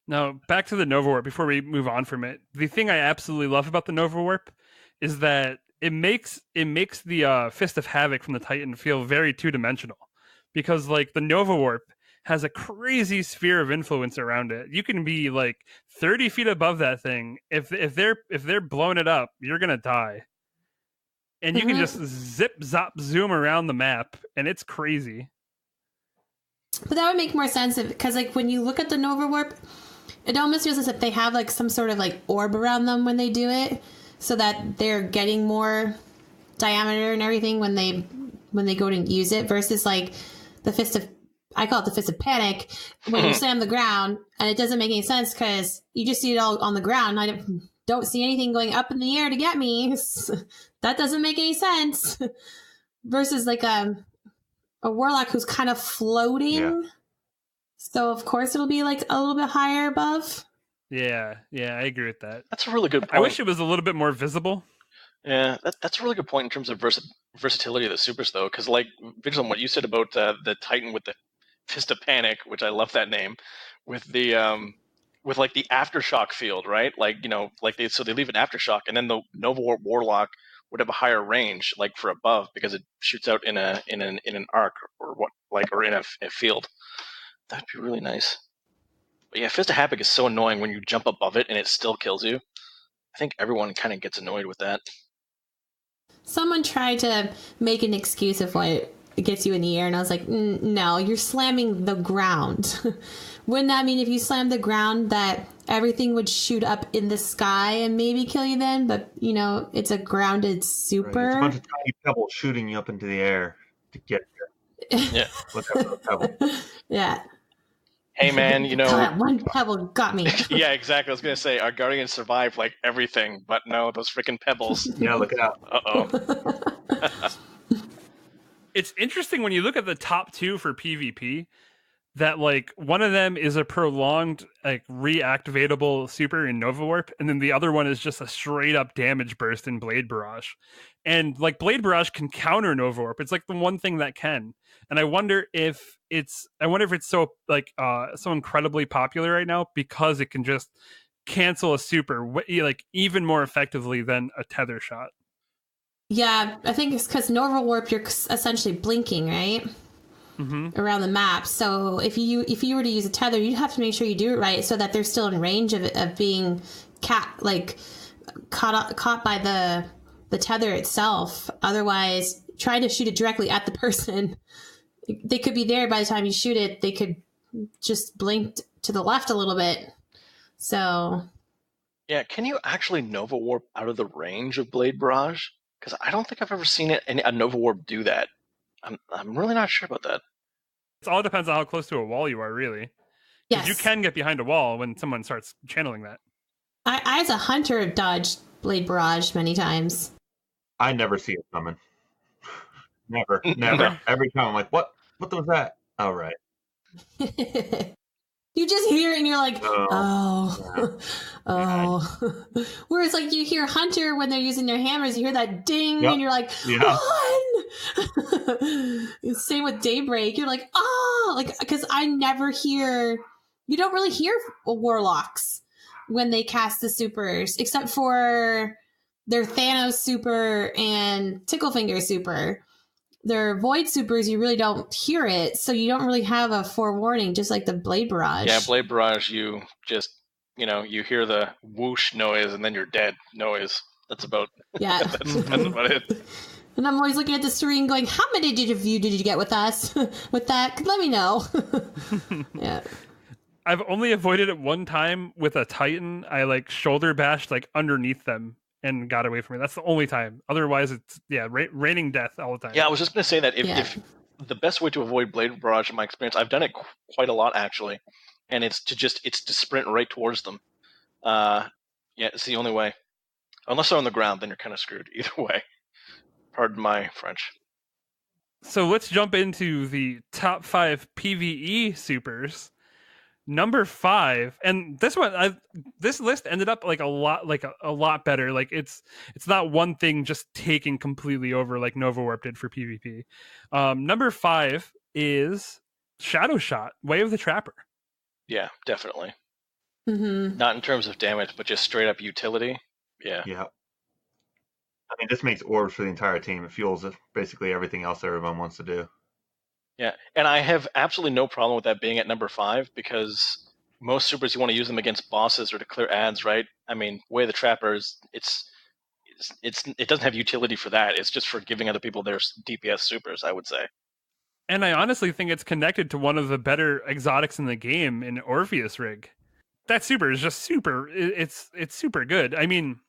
Now back to the Nova Warp before we move on from it. The thing I absolutely love about the Nova Warp is that it makes the Fist of Havoc from the Titan feel very 2-dimensional, because the Nova Warp has a crazy sphere of influence around it. You can be 30 feet above that thing. If they're blowing it up, you're gonna die. And you can just zip zop zoom around the map, and it's crazy. But that would make more sense because when you look at the Nova Warp, it almost feels as if they have some sort of orb around them when they do it, so that they're getting more diameter and everything when they go to use it, versus the Fist of I call it the fist of panic when you slam the ground, and it doesn't make any sense because you just see it all on the ground. I don't see anything going up in the air to get me. That doesn't make any sense. Versus like a warlock who's kind of floating. Yeah. So of course it'll be like a little bit higher above. Yeah, I agree with that. That's a really good point. I wish it was a little bit more visible. Yeah, that's a really good point in terms of versatility of the supers, though, because like Vigilant, what you said about the Titan with the Fist of Panic, which I love that name, with the with like the aftershock field, right? Like like they leave an aftershock, and then the Nova Warlock would have a higher range, like for above, because it shoots out in an arc or in a field. That'd be really nice. But yeah, Fist of Havoc is so annoying when you jump above it and it still kills you. I think everyone kind of gets annoyed with that. Someone tried to make an excuse of why it gets you in the air, and I was like, no, you're slamming the ground. Wouldn't that mean if you slammed the ground that everything would shoot up in the sky and maybe kill you then? But, it's a grounded super. Right. It's a bunch of tiny pebbles shooting you up into the air to get you. Yeah. Whatever pebble. Yeah. Hey man, that one pebble got me. Yeah, exactly. I was gonna say our Guardians survived like everything, but no, those freaking pebbles. Yeah, look out. It's interesting when you look at the top two for PvP that like one of them is a prolonged like reactivatable super in Nova Warp, and then the other one is just a straight up damage burst in Blade Barrage. And like Blade Barrage can counter Nova Warp. It's like the one thing that can. And I wonder if it's so like so incredibly popular right now because it can just cancel a super like even more effectively than a tether shot. Yeah, I think it's because Nova Warp you're essentially blinking, right? Around the map. So if you were to use a tether, you'd have to make sure you do it right so that they're still in range of being caught by the tether itself. Otherwise, try to shoot it directly at the person. They could be there by the time you shoot it. They could just blink to the left a little bit. So yeah, can you actually Nova Warp out of the range of Blade Barrage? Because I don't think I've ever seen a Nova Warp do that. I'm really not sure about that. It all depends on how close to a wall you are, really. yes, You can get behind a wall when someone starts channeling that. I as a hunter have dodged Blade Barrage many times. I never see it coming. Never. Every time I'm like, what was that? Oh, right. You just hear it and you're like, oh. Whereas like you hear Hunter when they're using their hammers, you hear that ding and you're like, run! Same with Daybreak. You're like, because you don't really hear warlocks when they cast the supers, except for their Thanos super and Ticklefinger super. Their Void supers, you really don't hear it, so you don't really have a forewarning, just like the Blade Barrage. Yeah, Blade Barrage, you just, you hear the whoosh noise and then you're dead noise. That's about that's about it. And I'm always looking at the screen going, how many did you get with us? With that? Let me know. Yeah. I've only avoided it one time with a Titan. I like shoulder bashed like underneath them and got away from it. That's the only time. Otherwise, it's raining death all the time. Yeah, I was just going to say that if the best way to avoid Blade Barrage, in my experience, I've done it quite a lot actually, and it's to sprint right towards them. It's the only way. Unless they're on the ground, then you're kind of screwed. Either way. Pardon my French. So let's jump into the top 5 PvE supers. Number 5, and this one, this list ended up like a lot better. Like it's not one thing just taking completely over like Nova Warp did for PvP. Number 5 is Shadow Shot, Way of the Trapper. Yeah, definitely. Mm-hmm. Not in terms of damage, but just straight up utility. Yeah. Yeah. I mean, this makes orbs for the entire team. It fuels basically everything else everyone wants to do. Yeah, and I have absolutely no problem with that being at number 5 because most supers you want to use them against bosses or to clear ads, right? I mean, Way of the Trapper it doesn't have utility for that. It's just for giving other people their DPS supers, I would say. And I honestly think it's connected to one of the better exotics in the game in Orpheus Rig. That super is just super. It's super good. I mean,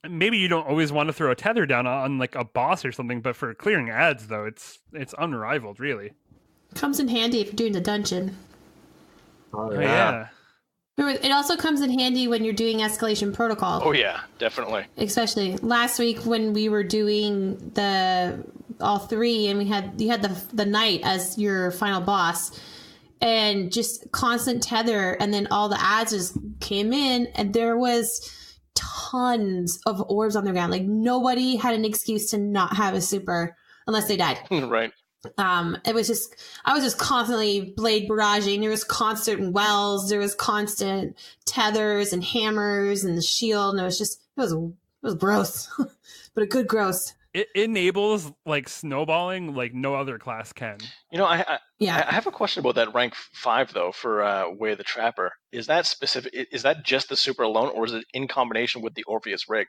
maybe you don't always want to throw a tether down on like a boss or something, but for clearing ads though, it's unrivaled, really. Comes in handy if you're doing the dungeon. Oh Oh yeah. It also comes in handy when you're doing escalation protocol. Oh yeah, definitely. Especially last week when we were doing all three, and you had the knight as your final boss, and just constant tether, and then all the ads just came in, and there was tons of orbs on the ground. Like nobody had an excuse to not have a super unless they died. Right. It was just, I was just constantly blade barraging. There was constant wells, there was constant tethers and hammers and the shield, and it was gross, but a good gross. It enables like snowballing like no other class can. You know, I Yeah. have a question about that rank 5 though for Way of the Trapper. Is that specific? Is that just the super alone, or is it in combination with the Orpheus rig?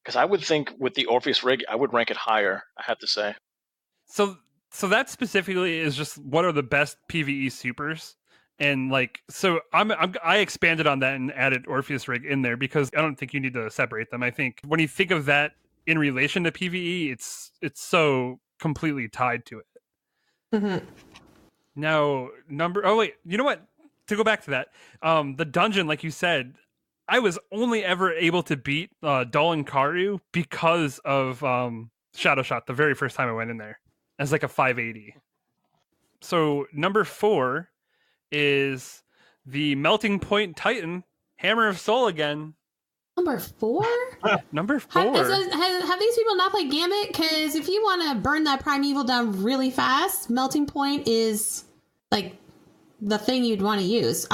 Because I would think with the Orpheus rig, I would rank it higher. I have to say. So that specifically is just what are the best PvE supers, and like so I expanded on that and added Orpheus rig in there because I don't think you need to separate them. I think when you think of that in relation to PvE, it's so completely tied to it. Mm-hmm. Now, oh wait, you know what? To go back to that, the dungeon, like you said, I was only ever able to beat Dolan Karu because of Shadow Shot the very first time I went in there as like a 580. So number 4 is the Melting Point Titan, Hammer of Soul again. Number 4? Number 4. Have these people not played Gambit? Because if you want to burn that Primeval down really fast, Melting Point is like the thing you'd want to use.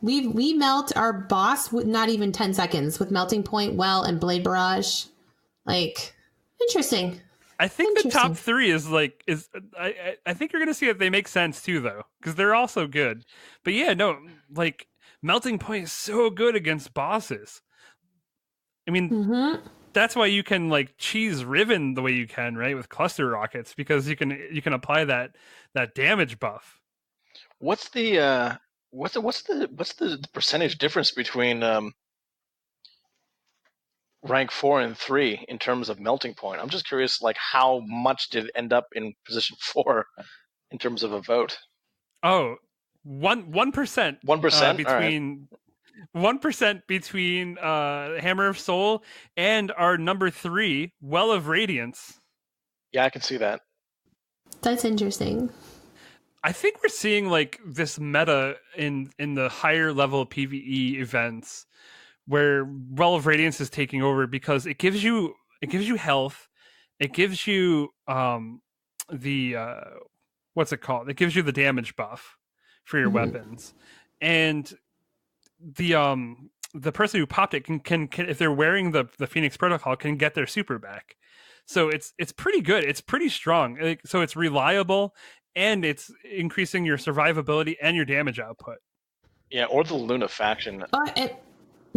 We melt our boss with not even 10 seconds with Melting Point, Well, and Blade Barrage. Like, interesting. I think the top 3 I think you're gonna see that they make sense too, though, because they're also good. But yeah, no, like Melting Point is so good against bosses. I mean, that's why you can like cheese Riven the way you can, right, with cluster rockets, because you can apply that damage buff. What's the percentage difference between rank 4 and 3 in terms of melting point? I'm just curious, like how much did it end up in position 4 in terms of a vote? Oh, 1%. 1% between 1% between Hammer of Soul and our number 3, Well of Radiance. Yeah, I can see that. That's interesting. I think we're seeing like this meta in the higher level PvE events where Well of Radiance is taking over because it gives you health, it gives you the what's it called? It gives you the damage buff for your weapons, and the person who popped it can if they're wearing the Phoenix Protocol can get their super back. So it's pretty good. It's pretty strong. So it's reliable and it's increasing your survivability and your damage output. Yeah, or the Luna faction.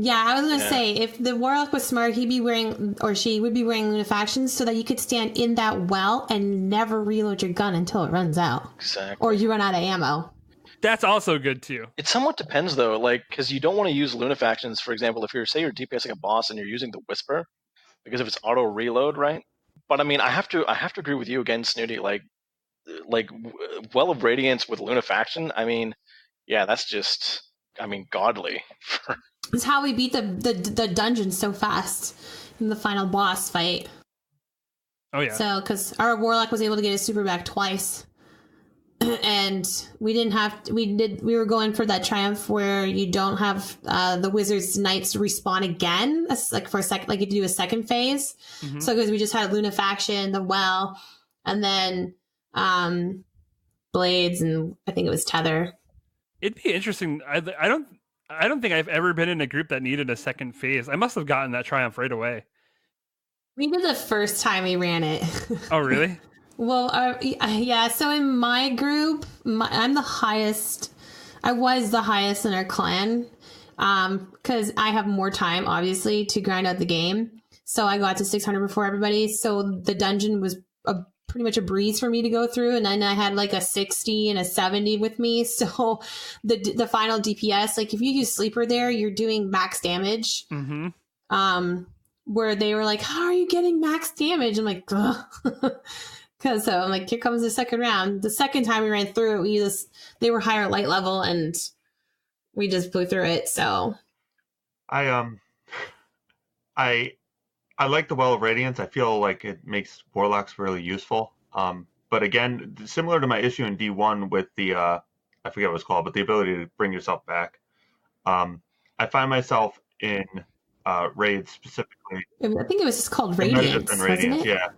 Yeah, I was going to say, if the Warlock was smart, he'd be wearing, or she would be wearing Luna factions so that you could stand in that well and never reload your gun until it runs out. Exactly. Or you run out of ammo. That's also good too. It somewhat depends though, like, because you don't want to use Luna factions, for example, if you're DPSing a boss and you're using the Whisper, because if it's auto reload, right? But I mean, I have to agree with you again, Snooty. Like Well of Radiance with Luna faction. I mean, yeah, that's just, I mean, godly. It's how we beat the dungeon so fast in the final boss fight. Oh yeah. So, because our Warlock was able to get his super back twice. And we didn't have we were going for that triumph where you don't have the Wizard's Knights respawn again, like for a second, like you do a second phase. So because we just had Luna faction, the Well, and then Blades, and I think it was Tether. It'd be interesting. I don't think I've ever been in a group that needed a second phase. I must have gotten that triumph right away. We did the first time we ran it. Oh really? Well, yeah, so in my group, I'm the highest. I was the highest in our clan because I have more time, obviously, to grind out the game. So I got to 600 before everybody. So the dungeon was pretty much a breeze for me to go through. And then I had like a 60 and a 70 with me. So the final DPS, like if you use Sleeper there, you're doing max damage. Where they were like, how are you getting max damage? I'm like, ugh. Because so I'm like, here comes the second round. The second time we ran through it, they were higher light level, and we just blew through it. So I like the Well of Radiance. I feel like it makes Warlocks really useful. But again, similar to my issue in D1 with the I forget what it's called, but the ability to bring yourself back. I find myself in raids specifically. I think it was just called Radiance, wasn't it? Yeah.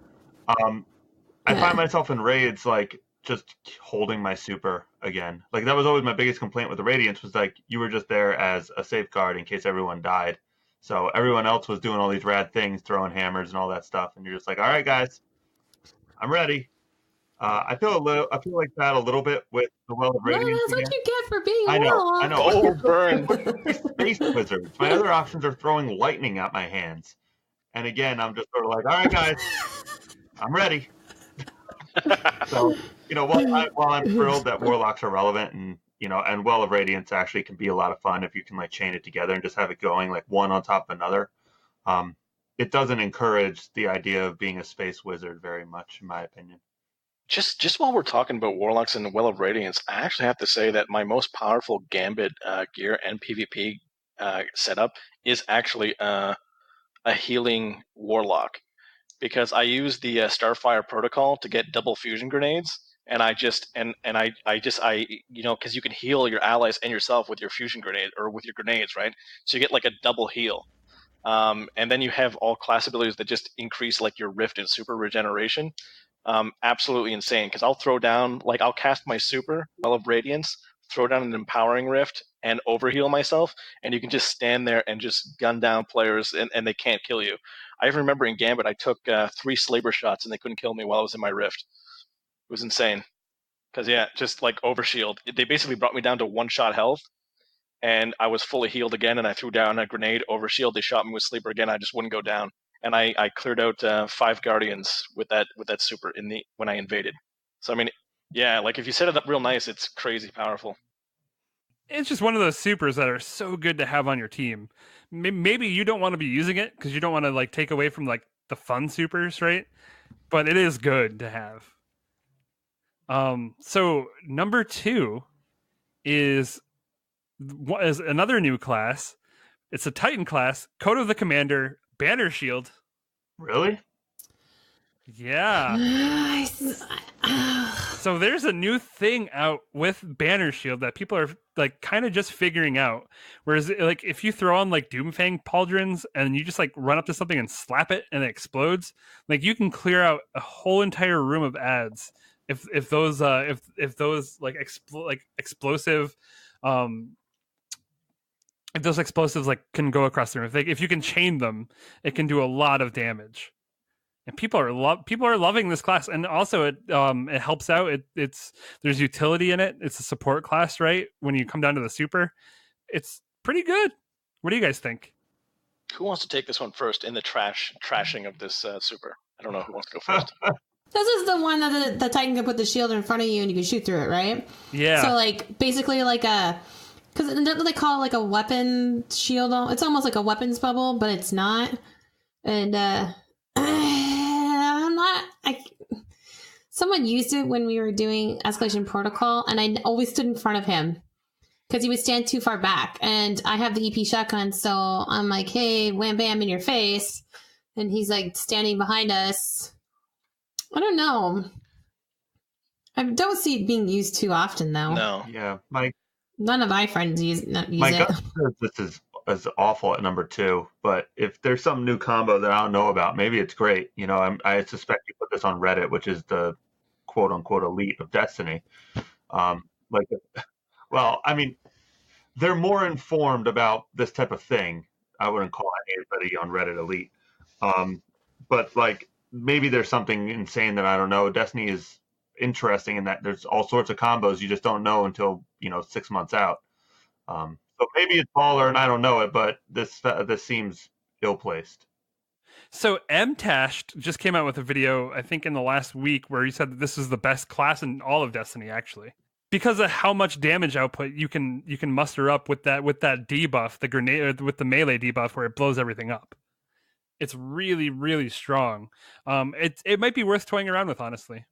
I find myself in raids like just holding my super again. Like that was always my biggest complaint with the Radiance was like you were just there as a safeguard in case everyone died. So everyone else was doing all these rad things, throwing hammers and all that stuff, and you're just like, all right, guys, I'm ready. I feel like that a little bit with the Well of Radiance. No, that's again. what you get for being I know. Oh, burn! Space wizards. My other options are throwing lightning at my hands, and again, I'm just sort of like, all right, guys, I'm ready. So while I'm thrilled that Warlocks are relevant, and and Well of Radiance actually can be a lot of fun if you can like chain it together and just have it going like one on top of another. It doesn't encourage the idea of being a space wizard very much, in my opinion. Just while we're talking about Warlocks and the Well of Radiance, I actually have to say that my most powerful Gambit gear and PvP setup is actually a healing Warlock, because I use the Starfire protocol to get double fusion grenades, and I because you can heal your allies and yourself with your fusion grenade or with your grenades, right? So you get like a double heal. And then you have all class abilities that just increase like your rift and super regeneration. Absolutely insane, because I'll cast my super Well of Radiance, throw down an empowering rift, and overheal myself, and you can just stand there and just gun down players, and they can't kill you. I even remember in Gambit I took 3 Slaber shots and they couldn't kill me while I was in my rift. It was insane. Because just like overshield. They basically brought me down to 1-shot health, and I was fully healed again, and I threw down a grenade, overshield, they shot me with Sleeper again, I just wouldn't go down. And I cleared out 5 Guardians with that super when I invaded. So I mean, yeah, like if you set it up real nice, it's crazy powerful. It's just one of those supers that are so good to have on your team. Maybe you don't want to be using it because you don't want to like take away from like the fun supers, right? But it is good to have. So number 2 is another new class. It's a Titan class, Code of the Commander, Banner Shield. Really? Yeah. So there's a new thing out with Banner Shield that people are like kind of just figuring out. Whereas like if you throw on like Doomfang pauldrons and you just like run up to something and slap it and it explodes, like you can clear out a whole entire room of ads if those like explosive if those explosives like can go across the room. If you can chain them, it can do a lot of damage. And people are loving this class, and also it helps out. There's utility in it. It's a support class, right? When you come down to the super, it's pretty good. What do you guys think? Who wants to take this one first in the trashing of this super? I don't know who wants to go first. This is the one that the Titan can put the shield in front of you and you can shoot through it, right? Yeah. So like basically like because don't they call it like a weapon shield? It's almost like a weapons bubble, but it's not. And someone used it when we were doing Escalation Protocol, and I always stood in front of him because he would stand too far back. And I have the EP shotgun, so I'm like, hey, wham bam in your face. And he's like standing behind us. I don't know. I don't see it being used too often, though. No. Yeah. None of my friends use it. My gut says this is awful at number 2, but if there's some new combo that I don't know about, maybe it's great. I suspect you put this on Reddit, which is the quote unquote elite of Destiny. Well, I mean, they're more informed about this type of thing. I wouldn't call anybody on Reddit elite. But like maybe there's something insane that I don't know. Destiny is interesting in that there's all sorts of combos you just don't know until 6 months out. So maybe it's baller and I don't know it, but this seems ill-placed. So MTash just came out with a video, I think in the last week, where he said that this is the best class in all of Destiny, actually, because of how much damage output you can muster up with that debuff, the grenade with the melee debuff, where it blows everything up. it's really, really strong. It might be worth toying around with, honestly.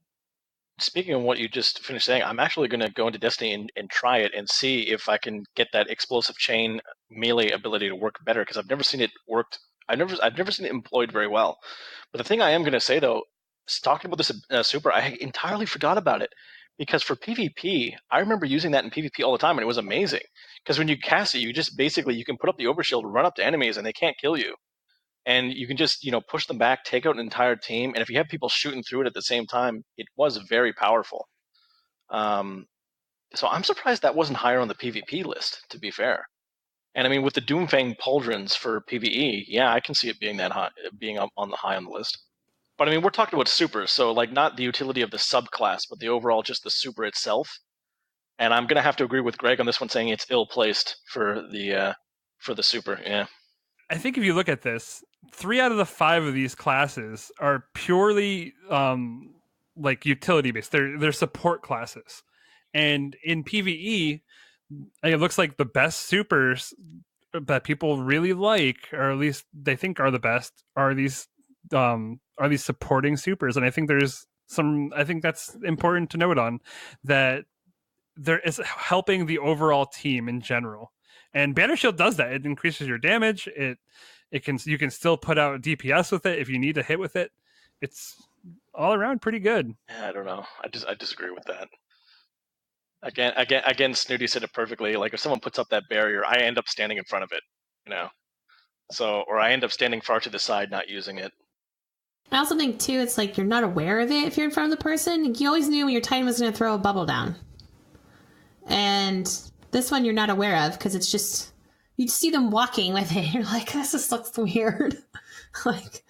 Speaking of what you just finished saying, I'm actually going to go into Destiny and try it and see if I can get that explosive chain melee ability to work better, because I've never seen it worked. I've never seen it employed very well. But the thing I am going to say though, talking about this super, I entirely forgot about it, because for PvP, I remember using that in PvP all the time, and it was amazing. Because when you cast it, you just basically you can put up the overshield, run up to enemies, and they can't kill you. And you can just push them back, take out an entire team, and if you have people shooting through it at the same time, it was very powerful. So I'm surprised that wasn't higher on the PvP list, to be fair. And I mean, with the Doomfang pauldrons for PvE, yeah, I can see it being that high, being up on the list. But I mean, we're talking about supers, so like not the utility of the subclass, but the overall just the super itself. And I'm gonna have to agree with Greg on this one, saying it's ill placed for the super. Yeah. I think if you look at this, 3 out of the 5 of these classes are purely like utility based. They're support classes, and in PvE, it looks like the best supers that people really like, or at least they think are the best, are these supporting supers. And I think that's important to note on that there is helping the overall team in general. And Banner Shield does that. It increases your damage. You can still put out DPS with it if you need to hit with it. It's all around pretty good. Yeah, I don't know. I disagree with that. Again, Snooty said it perfectly. Like if someone puts up that barrier, I end up standing in front of it, So, or I end up standing far to the side, not using it. I also think too, it's like you're not aware of it if you're in front of the person. You always knew when your Titan was going to throw a bubble down, and this one you're not aware of because it's just you see them walking with it. You're like, this just looks weird. Like,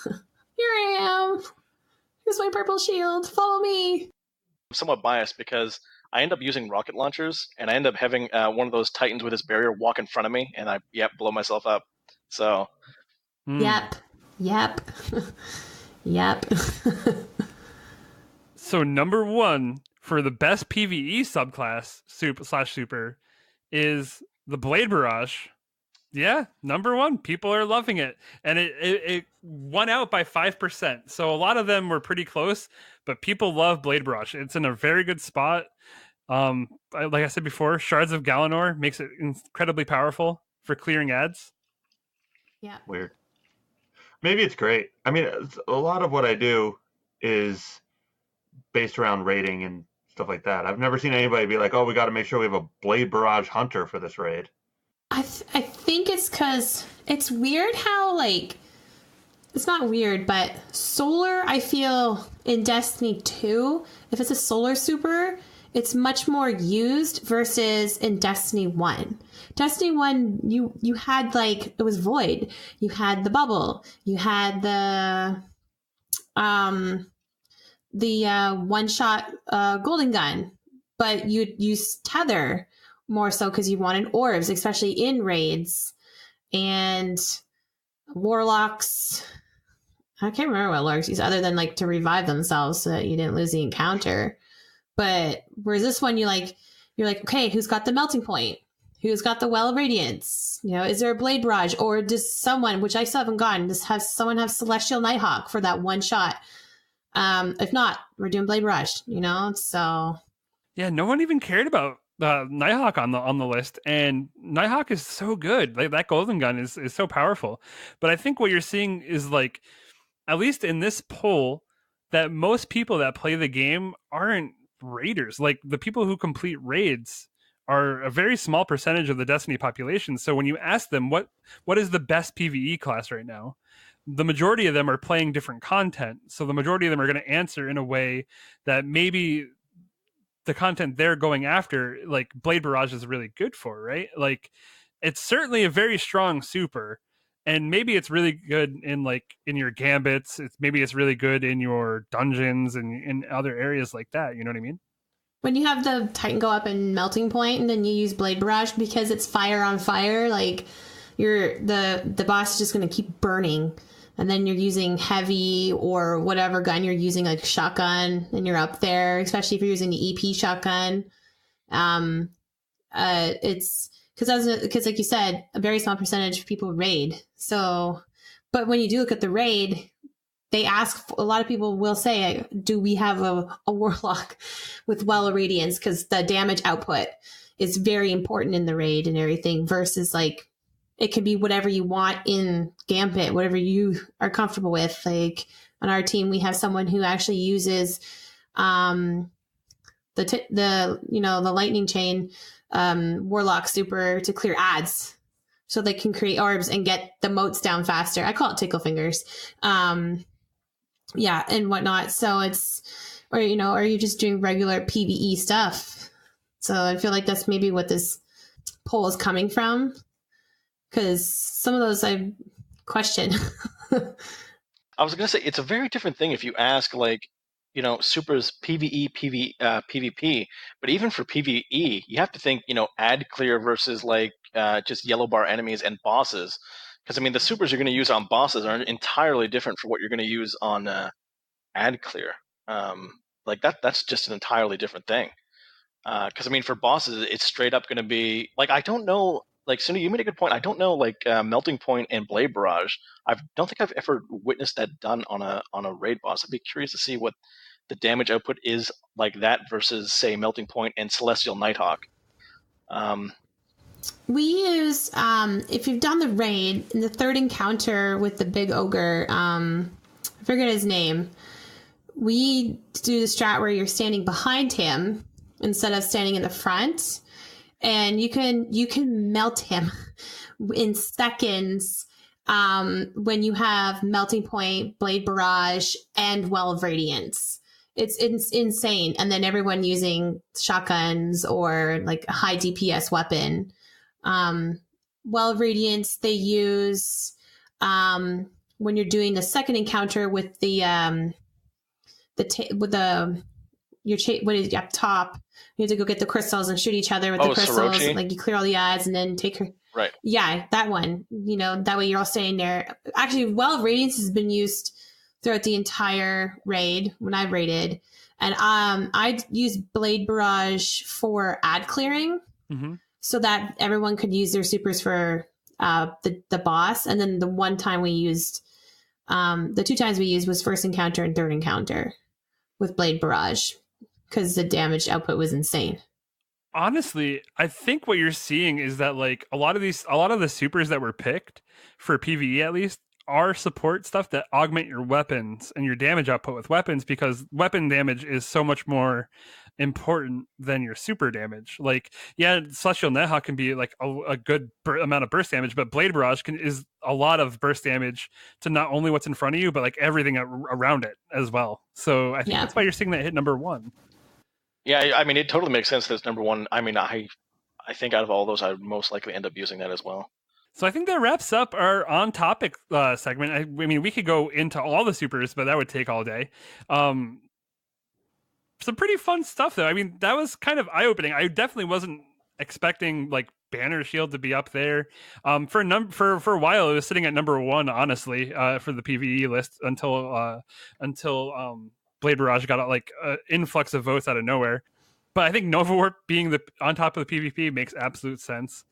here I am. Here's my purple shield. Follow me. I'm somewhat biased because I end up using rocket launchers, and I end up having one of those Titans with his barrier walk in front of me, and I blow myself up. So. Yep. Yep. So number 1 for the best PvE subclass super is the Blade Barrage. Yeah, number 1. People are loving it, and it won out by 5%. So a lot of them were pretty close, but people love Blade Barrage. It's in a very good spot. Like I said before, Shards of Galanor makes it incredibly powerful for clearing ads. Yeah. Weird. Maybe it's great. I mean, a lot of what I do is based around raiding and stuff like that. I've never seen anybody be like, oh, we got to make sure we have a Blade Barrage Hunter for this raid. I think it's because it's weird how, like, it's not weird, but solar, I feel in Destiny 2, if it's a solar super, it's much more used versus in Destiny 1. Destiny 1, you had, like, it was Void. You had the bubble. You had the one-shot golden gun, but you'd use tether more so because you wanted orbs, especially in raids. And warlocks, I can't remember what warlocks use other than like to revive themselves so that you didn't lose the encounter. But whereas this one, you're like, okay, who's got the melting point? Who's got the well of radiance? Is there a blade barrage, or does someone, which I still haven't gotten, does have someone have Celestial Nighthawk for that one shot? If not, we're doing blade barrage. So yeah, no one even cared about Nighthawk on the list, and Nighthawk is so good. Like that golden gun is so powerful. But I think what you're seeing is, like, at least in this poll, that most people that play the game aren't raiders. Like the people who complete raids are a very small percentage of the Destiny population. So when you ask them what is the best PvE class right now, the majority of them are playing different content. So the majority of them are going to answer in a way that maybe the content they're going after, like Blade Barrage, is really good for, right? Like it's certainly a very strong super, and maybe it's really good in your gambits. Maybe it's really good in your dungeons and in other areas like that. You know what I mean? When you have the Titan go up in melting point and then you use Blade Barrage because it's fire on fire, like the boss is just going to keep burning. And then you're using heavy or whatever gun you're using, like shotgun, and you're up there, especially if you're using the EP shotgun. It's because like you said, a very small percentage of people raid. So But when you do look at the raid, they ask, a lot of people will say, do we have a warlock with Well of Radiance? Because the damage output is very important in the raid and everything, versus like it can be whatever you want in Gambit, whatever you are comfortable with. Like on our team, we have someone who actually uses the lightning chain warlock super to clear ads, so they can create orbs and get the moats down faster. I call it tickle fingers. Yeah, and whatnot. So it's, or are you just doing regular PvE stuff? So I feel like that's maybe what this poll is coming from, because some of those I question. I was going to say, it's a very different thing if you ask, like, Super's PvE, PvP, but even for PvE, you have to think, ad clear versus like just yellow bar enemies and bosses. Because I mean, the supers you're going to use on bosses are entirely different from what you're going to use on ad clear. Like that's just an entirely different thing. Because I mean, for bosses, it's straight up going to be like, I don't know. Like, Snooty, you made a good point. I don't know, like Melting Point and Blade Barrage. I don't think I've ever witnessed that done on a raid boss. I'd be curious to see what the damage output is like that versus, say, Melting Point and Celestial Nighthawk. We use, if you've done the raid, in the third encounter with the big ogre, I forget his name, we do the strat where you're standing behind him instead of standing in the front, and you can melt him in seconds when you have Melting Point, Blade Barrage, and Well of Radiance. It's insane. And then everyone using shotguns or like a high DPS weapon. Well of Radiance they use when you're doing the second encounter with what is up top. You have to go get the crystals and shoot each other with the crystals. Sorochi? Like you clear all the ads and then take her. Right. Yeah, that one. That way you're all staying there. Actually, Well of Radiance has been used throughout the entire raid when I've raided. And I used Blade Barrage for ad clearing, so that everyone could use their supers for the boss. And then the one time we used, the two times we used was first encounter and third encounter with Blade Barrage, because the damage output was insane. Honestly, I think what you're seeing is that like a lot of the supers that were picked for PvE at least are support stuff that augment your weapons and your damage output with weapons, because weapon damage is so much more important than your super damage. Like, yeah, Celestial Nighthawk can be like a good amount of burst damage, but Blade Barrage is a lot of burst damage to not only what's in front of you, but like everything around it as well. So I think that's why you're seeing that hit number one. Yeah, I mean, it totally makes sense that it's number one. I mean, I think out of all those, I would most likely end up using that as well. So I think that wraps up our on-topic segment. I mean, we could go into all the supers, but that would take all day. Some pretty fun stuff, though. I mean, that was kind of eye-opening. I definitely wasn't expecting like Banner Shield to be up there. For a while, it was sitting at number one, honestly, for the PvE list until Blade Barrage got like an influx of votes out of nowhere. But I think Nova Warp being on top of the PvP makes absolute sense.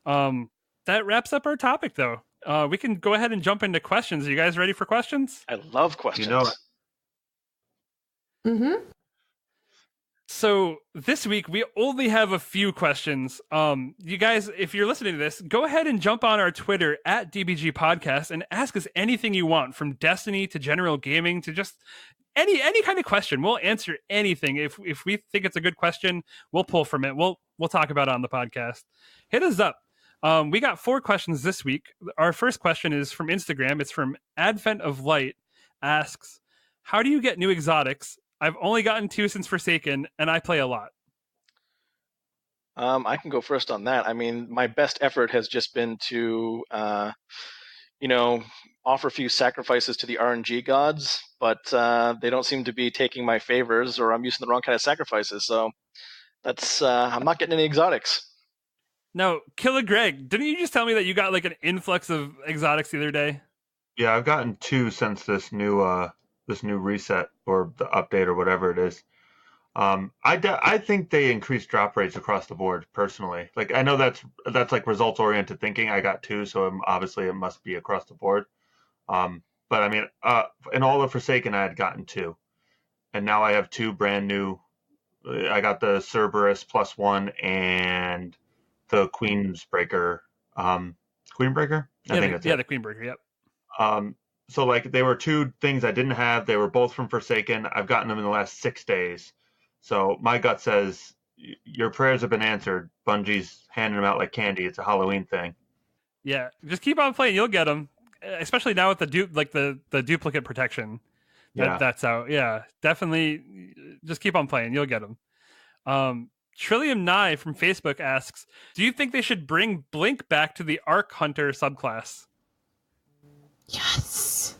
That wraps up our topic, though. We can go ahead and jump into questions. Are you guys ready for questions? I love questions. So this week, we only have a few questions. You guys, if you're listening to this, go ahead and jump on our Twitter at DBG Podcast and ask us anything you want, from Destiny to general gaming to just any kind of question. We'll answer anything. If we think it's a good question, we'll pull from it. We'll talk about it on the podcast. Hit us up. We got 4 questions this week. Our first question is from Instagram. It's from Advent of Light. Asks, how do you get new exotics? I've only gotten 2 since Forsaken, and I play a lot. I can go first on that. I mean, my best effort has just been to, offer a few sacrifices to the RNG gods, but they don't seem to be taking my favors, or I'm using the wrong kind of sacrifices. So that's I'm not getting any exotics. No, Killer Greg, didn't you just tell me that you got like an influx of exotics the other day? Yeah, I've gotten 2 since this new reset or the update or whatever it is. I think they increased drop rates across the board personally. Like, I know that's like results oriented thinking. I got 2, so obviously it must be across the board. But I mean, in all of Forsaken, I had gotten 2, and now I have 2 brand new. I got the Cerberus +1 and the Queenbreaker. Queenbreaker? I think that's it. The Queenbreaker. Yep. So like they were 2 things I didn't have. They were both from Forsaken. I've gotten them in the last 6 days. So my gut says your prayers have been answered. Bungie's handing them out like candy. It's a Halloween thing. Yeah, just keep on playing. You'll get them, especially now with the duplicate protection. That's out. Yeah, definitely. Just keep on playing. You'll get them. Trillium Nye from Facebook asks, do you think they should bring Blink back to the Arc Hunter subclass? Yes.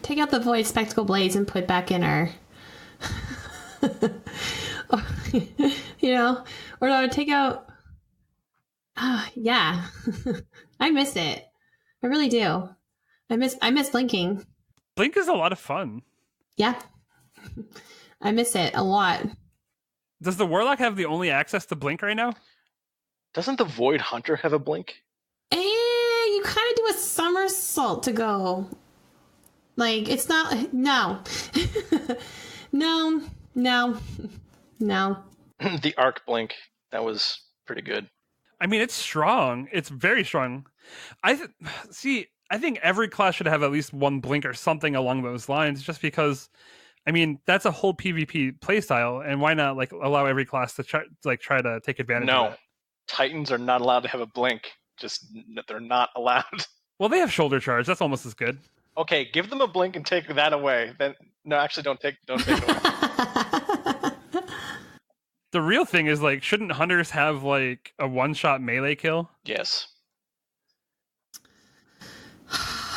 Take out the Void Spectacle Blades and put back in our... or no, take out... yeah. I miss it. I really do. I miss blinking. Blink is a lot of fun. Yeah. I miss it a lot. Does the Warlock have the only access to Blink right now? Doesn't the Void Hunter have a blink? You kind of do a somersault to go. Like, it's not... No. No. The arc blink. That was pretty good. I mean, it's strong. It's very strong. I think every class should have at least one blink or something along those lines, just because, I mean, that's a whole PvP playstyle, and why not like allow every class to try to take advantage of it? Titans are not allowed to have a blink. Just they're not allowed. Well, they have shoulder charge. That's almost as good. Okay, give them a blink and take that away. Then no, actually, don't take it away. The real thing is, like, shouldn't hunters have like a one-shot melee kill? Yes.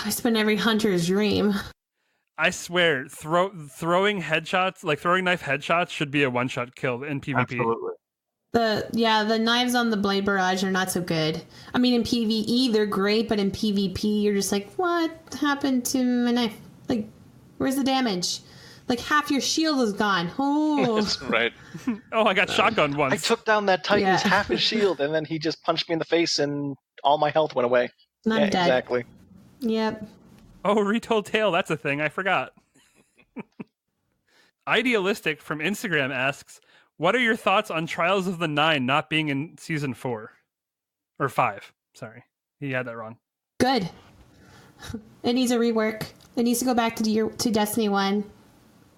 It's been every hunter's dream. I swear, throwing headshots, like throwing knife headshots, should be a one-shot kill in PvP. Absolutely. The knives on the Blade Barrage are not so good. I mean, in PvE, they're great, but in PvP, you're just like, what happened to my knife? Like, where's the damage? Like, half your shield is gone. Oh. That's right. Oh, I got shotgunned once. I took down that Titan's half his shield, and then he just punched me in the face, and all my health went away. I'm dead. Exactly. Yep. Oh, retold tale. That's a thing. I forgot. Idealistic from Instagram asks, what are your thoughts on Trials of the Nine not being in season 4 or 5? Sorry, he had that wrong. Good. It needs a rework. It needs to go back to Destiny 1.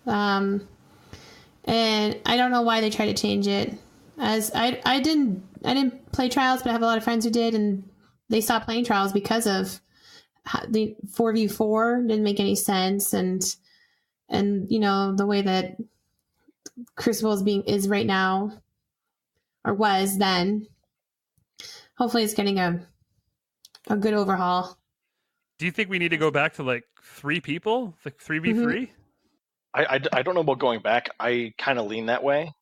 And I don't know why they tried to change it. As I didn't play Trials, but I have a lot of friends who did, and they stopped playing Trials because of the 4v4 didn't make any sense, and the way that Crucible is right now, or was then. Hopefully it's getting a good overhaul. Do you think we need to go back to like 3 people, like 3v3? Mm-hmm. I don't know about going back. I kind of lean that way,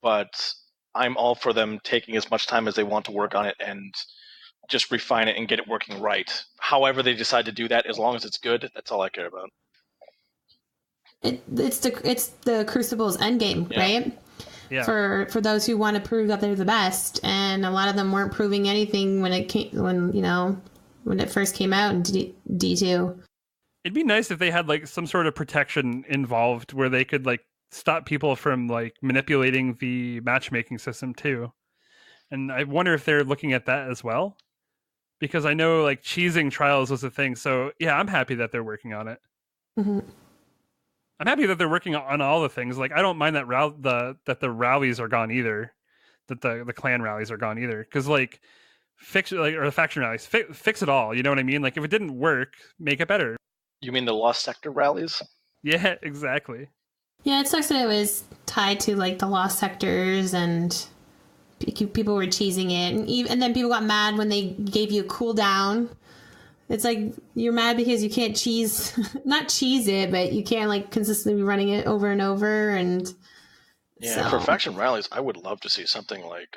but I'm all for them taking as much time as they want to work on it and just refine it and get it working right. However they decide to do that, as long as it's good, that's all I care about. It's the Crucible's endgame, right? Yeah. For those who want to prove that they're the best, and a lot of them weren't proving anything when it first came out in D2. It'd be nice if they had like some sort of protection involved where they could like stop people from like manipulating the matchmaking system too. And I wonder if they're looking at that as well, because I know like cheesing Trials was a thing. So yeah, I'm happy that they're working on it. Mm-hmm. I'm happy that they're working on all the things. Like, I don't mind that the rallies are gone either, that the clan rallies are gone either, because like or the faction rallies, fix it all. You know what I mean? Like, if it didn't work, make it better. You mean the Lost Sector rallies? Yeah, exactly. Yeah, it sucks that it was tied to like the Lost Sectors, and people were cheesing it, and then people got mad when they gave you a cooldown. It's like, you're mad because you can't not cheese it, but you can't like consistently be running it over and over. And yeah, for faction rallies, I would love to see something like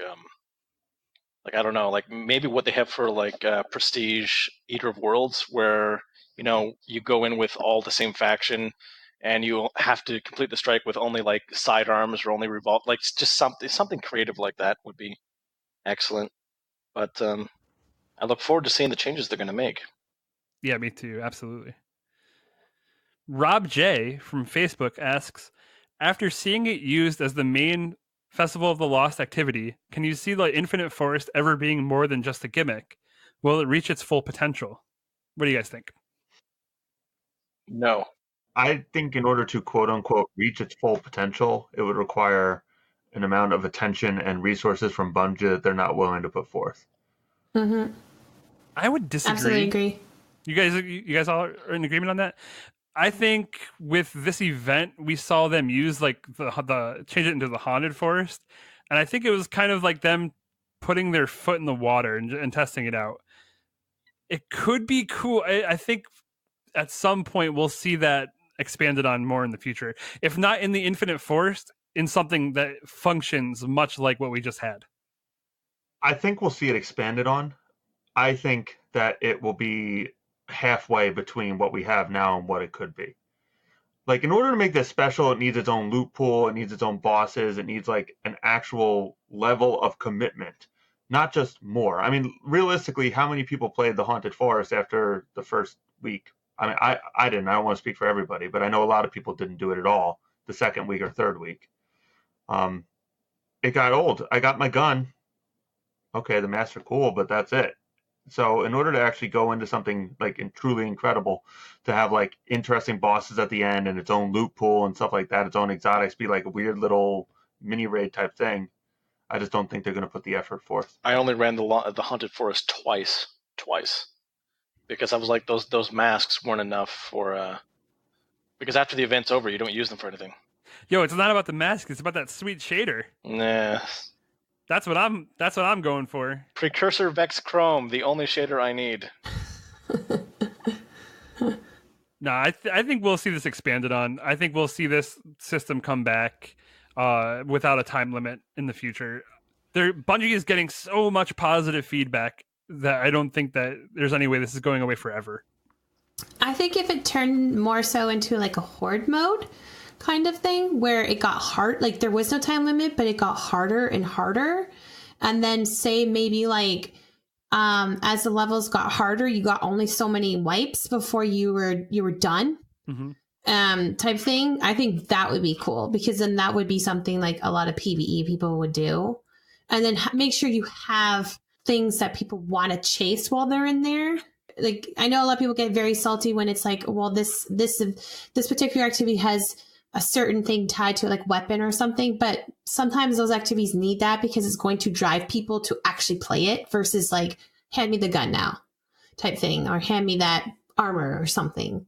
I don't know, like maybe what they have for like Prestige Eater of Worlds, where you go in with all the same faction, and you have to complete the strike with only like sidearms or only revolt. Like, just something creative like that would be excellent. But I look forward to seeing the changes they're going to make. Yeah, me too. Absolutely. Rob J from Facebook asks, after seeing it used as the main Festival of the Lost activity, can you see the Infinite Forest ever being more than just a gimmick? Will it reach its full potential? What do you guys think? No. I think in order to quote unquote reach its full potential, it would require an amount of attention and resources from Bungie that they're not willing to put forth. Mm-hmm. I would disagree. Absolutely agree. You guys all are in agreement on that? I think with this event, we saw them use like the change it into the haunted forest, and I think it was kind of like them putting their foot in the water and testing it out. It could be cool. I think at some point we'll see that expanded on more in the future. If not in the Infinite Forest, in something that functions much like what we just had. I think we'll see it expanded on. I think that it will be halfway between what we have now and what it could be. Like, in order to make this special, it needs its own loot pool, it needs its own bosses, it needs like an actual level of commitment, not just more. I mean, realistically, how many people played the Haunted Forest after the first week? I mean, I didn't. I don't want to speak for everybody, but I know a lot of people didn't do it at all the second week or third week. It got old. I got my gun. Okay, the masks are cool, but that's it. So in order to actually go into something like truly incredible, to have like interesting bosses at the end and its own loot pool and stuff like that, its own exotics, be like a weird little mini raid type thing, I just don't think they're going to put the effort forth. I only ran the Haunted Forest twice, because I was like those masks weren't enough for. Because after the event's over, you don't use them for anything. Yo, it's not about the mask; it's about that sweet shader. Nah. That's what I'm going for. Precursor Vex Chrome, the only shader I need. No, I think we'll see this expanded on. I think we'll see this system come back without a time limit in the future. Bungie is getting so much positive feedback that I don't think that there's any way this is going away forever. I think if it turned more so into like a horde mode kind of thing where it got hard, like there was no time limit, but it got harder and harder. And then say maybe like as the levels got harder, you got only so many wipes before you were done. Mm-hmm. Type thing. I think that would be cool because then that would be something like a lot of PvE people would do. And then make sure you have things that people want to chase while they're in there. Like I know a lot of people get very salty when it's like, well, this particular activity has a certain thing tied to like weapon or something, but sometimes those activities need that because it's going to drive people to actually play it versus like hand me the gun now type thing or hand me that armor or something,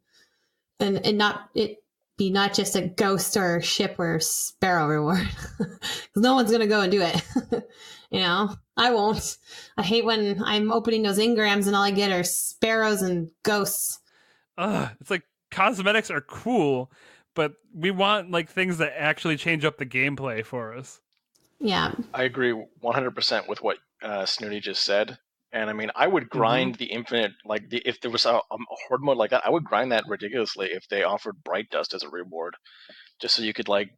and not it be not just a ghost or ship or sparrow reward because no one's gonna go and do it. You know, I won't. I hate when I'm opening those engrams and all I get are sparrows and ghosts. It's like cosmetics are cool, but we want like things that actually change up the gameplay for us. Yeah. I agree 100% with what Snooty just said. And I mean, I would grind the infinite, like if there was a horde mode like that, I would grind that ridiculously if they offered Bright Dust as a reward, just so you could like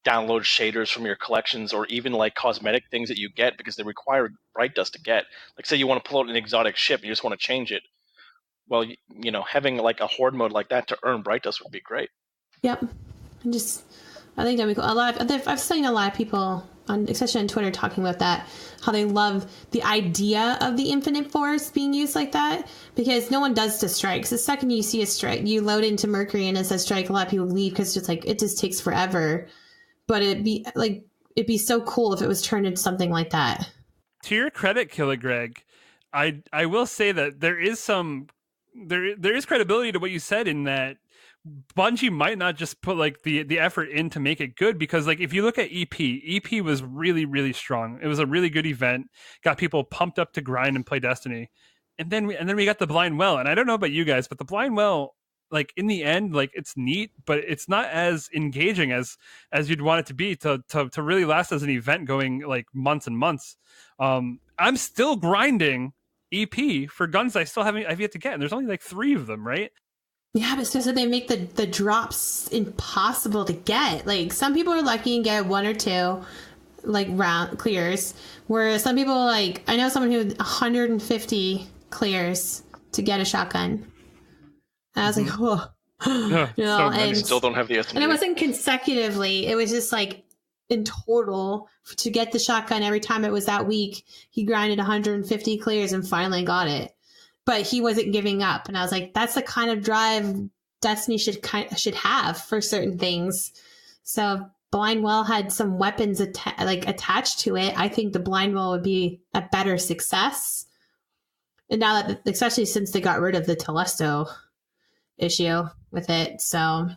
download shaders from your collections or even like cosmetic things that you get because they require Bright Dust to get. Like say you want to pull out an exotic ship and you just want to change it. Well, you know, having like a horde mode like that to earn Bright Dust would be great. Yep. I think that'd be cool. I've seen a lot of people, especially on Twitter, talking about that, how they love the idea of the Infinite Forest being used like that, because no one does to strikes. The second you see a strike, you load into Mercury and it says strike, a lot of people leave because it's like, it just takes forever. But it'd be so cool if it was turned into something like that. To your credit, Killigreg, I will say that there is credibility to what you said in that Bungie might not just put like the effort in to make it good, because like if you look at EP was really, really strong. It was a really good event, got people pumped up to grind and play Destiny. And then we got the Blind Well, and I don't know about you guys, but the Blind Well, like in the end, like it's neat, but it's not as engaging as you'd want it to be to really last as an event going like months and months. I'm still grinding EP for guns I've yet to get, and there's only like 3 of them, right? Yeah, but it's just that they make the drops impossible to get. Like some people are lucky and get 1 or 2 like round clears, whereas some people, like I know someone who had 150 clears to get a shotgun. And I was like, whoa. Yeah, so many. and Still don't have the SMG. And it wasn't consecutively. It was just like in total to get the shotgun every time it was that week. He grinded 150 clears and finally got it. But he wasn't giving up. And I was like, that's the kind of drive Destiny should have for certain things. So Blind Well had some weapons attached to it. I think the Blind Well would be a better success. And now that, especially since they got rid of the Telesto issue with it, so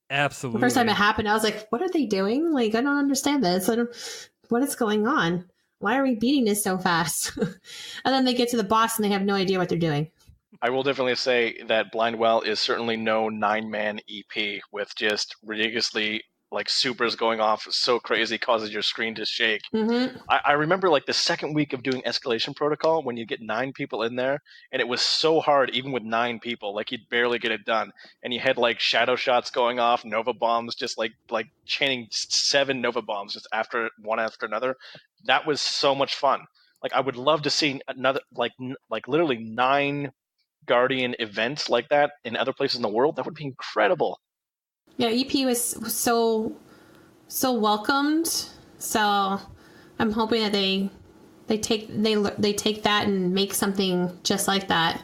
Absolutely. the first time it happened, I was like, "What are they doing? Like, I don't understand this. What is going on? Why are we beating this so fast?" And then they get to the boss and they have no idea what they're doing. I will definitely say that Blind Well is certainly no 9-man EP with just ridiculously like supers going off so crazy causes your screen to shake. Mm-hmm. I remember like the second week of doing Escalation Protocol when you get 9 people in there, and it was so hard even with 9 people, like you'd barely get it done, and you had like shadow shots going off, Nova bombs, just like chaining 7 Nova bombs just one after another. That was so much fun. Like I would love to see another like literally 9 Guardian events like that in other places in the world. That would be incredible. Yeah, EP was so welcomed. So I'm hoping that they take that and make something just like that.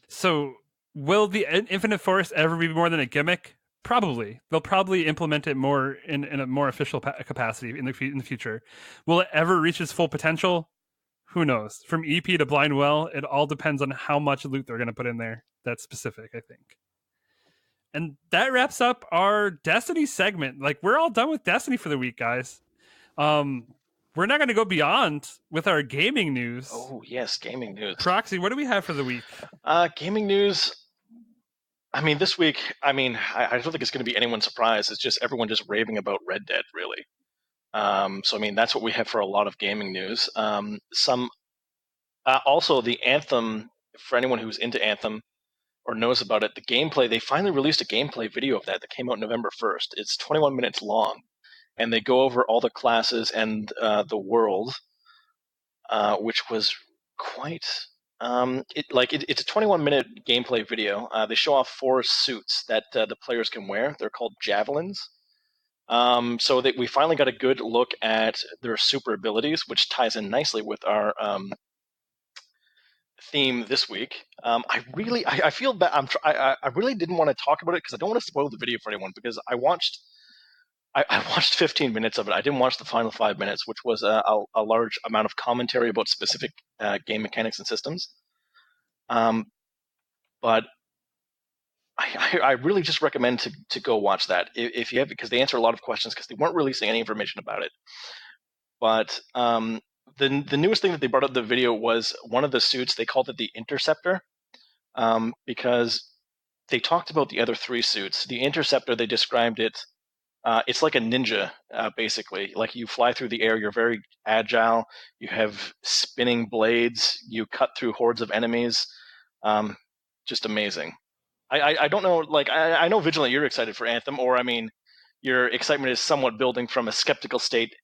So will the Infinite Forest ever be more than a gimmick? Probably. They'll probably implement it more in a more official capacity in the future. Will it ever reach its full potential? Who knows? From EP to Blind Well, it all depends on how much loot they're going to put in there. That's specific, I think. And that wraps up our Destiny segment. Like, we're all done with Destiny for the week, guys. We're not going to go beyond with our gaming news. Oh, yes, gaming news. Proxy, what do we have for the week? Gaming news, I mean, this week, I don't think it's going to be anyone's surprise. It's just everyone just raving about Red Dead, really. So, I mean, that's what we have for a lot of gaming news. Also, the Anthem, for anyone who's into Anthem, or knows about it, the gameplay, they finally released a gameplay video of that came out November 1st. It's 21 minutes long, and they go over all the classes and the world, which was quite... it's a 21-minute gameplay video. They show off 4 suits that the players can wear. They're called javelins. So that we finally got a good look at their super abilities, which ties in nicely with our theme this week. I feel bad. I really didn't want to talk about it because I don't want to spoil the video for anyone, because I watched 15 minutes of it. I didn't watch the final 5 minutes, which was a large amount of commentary about specific game mechanics and systems. But I really just recommend to go watch that if you have, because they answer a lot of questions because they weren't releasing any information about it. But the newest thing that they brought up in the video was one of the suits. They called it the Interceptor, because they talked about the other 3 suits. The Interceptor, they described it. It's like a ninja, basically. Like you fly through the air, you're very agile. You have spinning blades. You cut through hordes of enemies. Just amazing. I don't know. Like I know, Vigilant, you're excited for Anthem, or I mean, your excitement is somewhat building from a skeptical state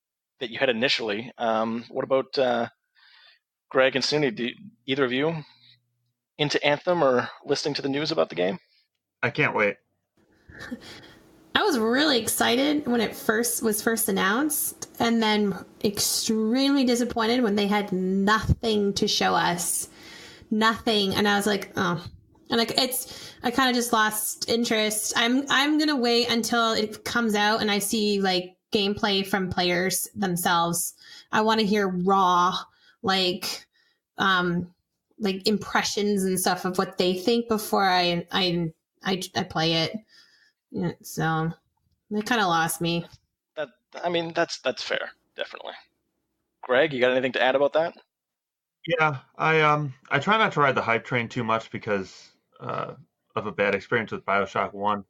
that you had initially. What about Greg and Snooty? Do either of you into Anthem or listening to the news about the game? I can't wait. I was really excited when it was first announced, and then extremely disappointed when they had nothing to show us. Nothing. And I was like, oh. And I kind of just lost interest. I'm going to wait until it comes out and I see like gameplay from players themselves. I want to hear raw, like impressions and stuff of what they think before I play it. Yeah, so it kind of lost me. That's fair, definitely. Greg, you got anything to add about that? Yeah, I try not to ride the hype train too much because of a bad experience with BioShock 1.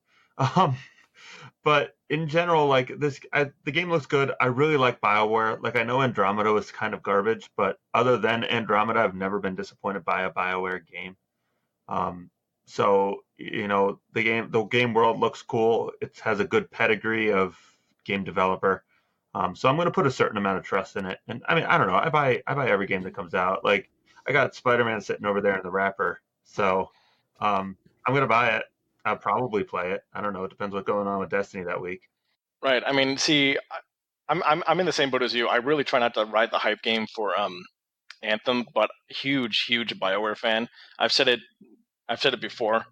But in general, like the game looks good. I really like BioWare. Like I know Andromeda was kind of garbage, but other than Andromeda, I've never been disappointed by a BioWare game. So the game world looks cool. It has a good pedigree of game developer. So I'm going to put a certain amount of trust in it. And I mean, I don't know. I buy every game that comes out. Like I got Spider-Man sitting over there in the wrapper, so I'm gonna buy it. I'll probably play it. I don't know. It depends what's going on with Destiny that week. Right. I mean, see, I'm in the same boat as you. I really try not to ride the hype game for Anthem, but huge BioWare fan. I've said it before.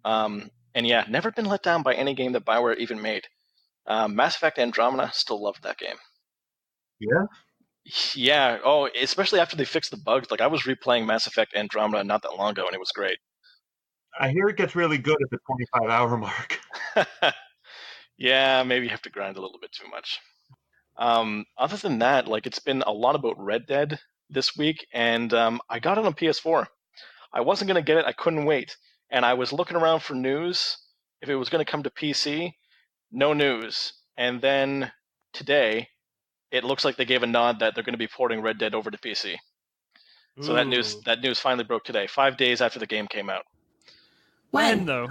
And yeah, never been let down by any game that BioWare even made. Mass Effect Andromeda, still loved that game. Yeah. Yeah. Oh, especially after they fixed the bugs. Like I was replaying Mass Effect Andromeda not that long ago, and it was great. I hear it gets really good at the 25-hour mark. Yeah, maybe you have to grind a little bit too much. Other than that, like it's been a lot about Red Dead this week, and I got it on PS4. I wasn't gonna get it. I couldn't wait, and I was looking around for news if it was gonna come to PC. No news. And then today, it looks like they gave a nod that they're going to be porting Red Dead over to PC. So that news finally broke today, 5 days after the game came out. When though?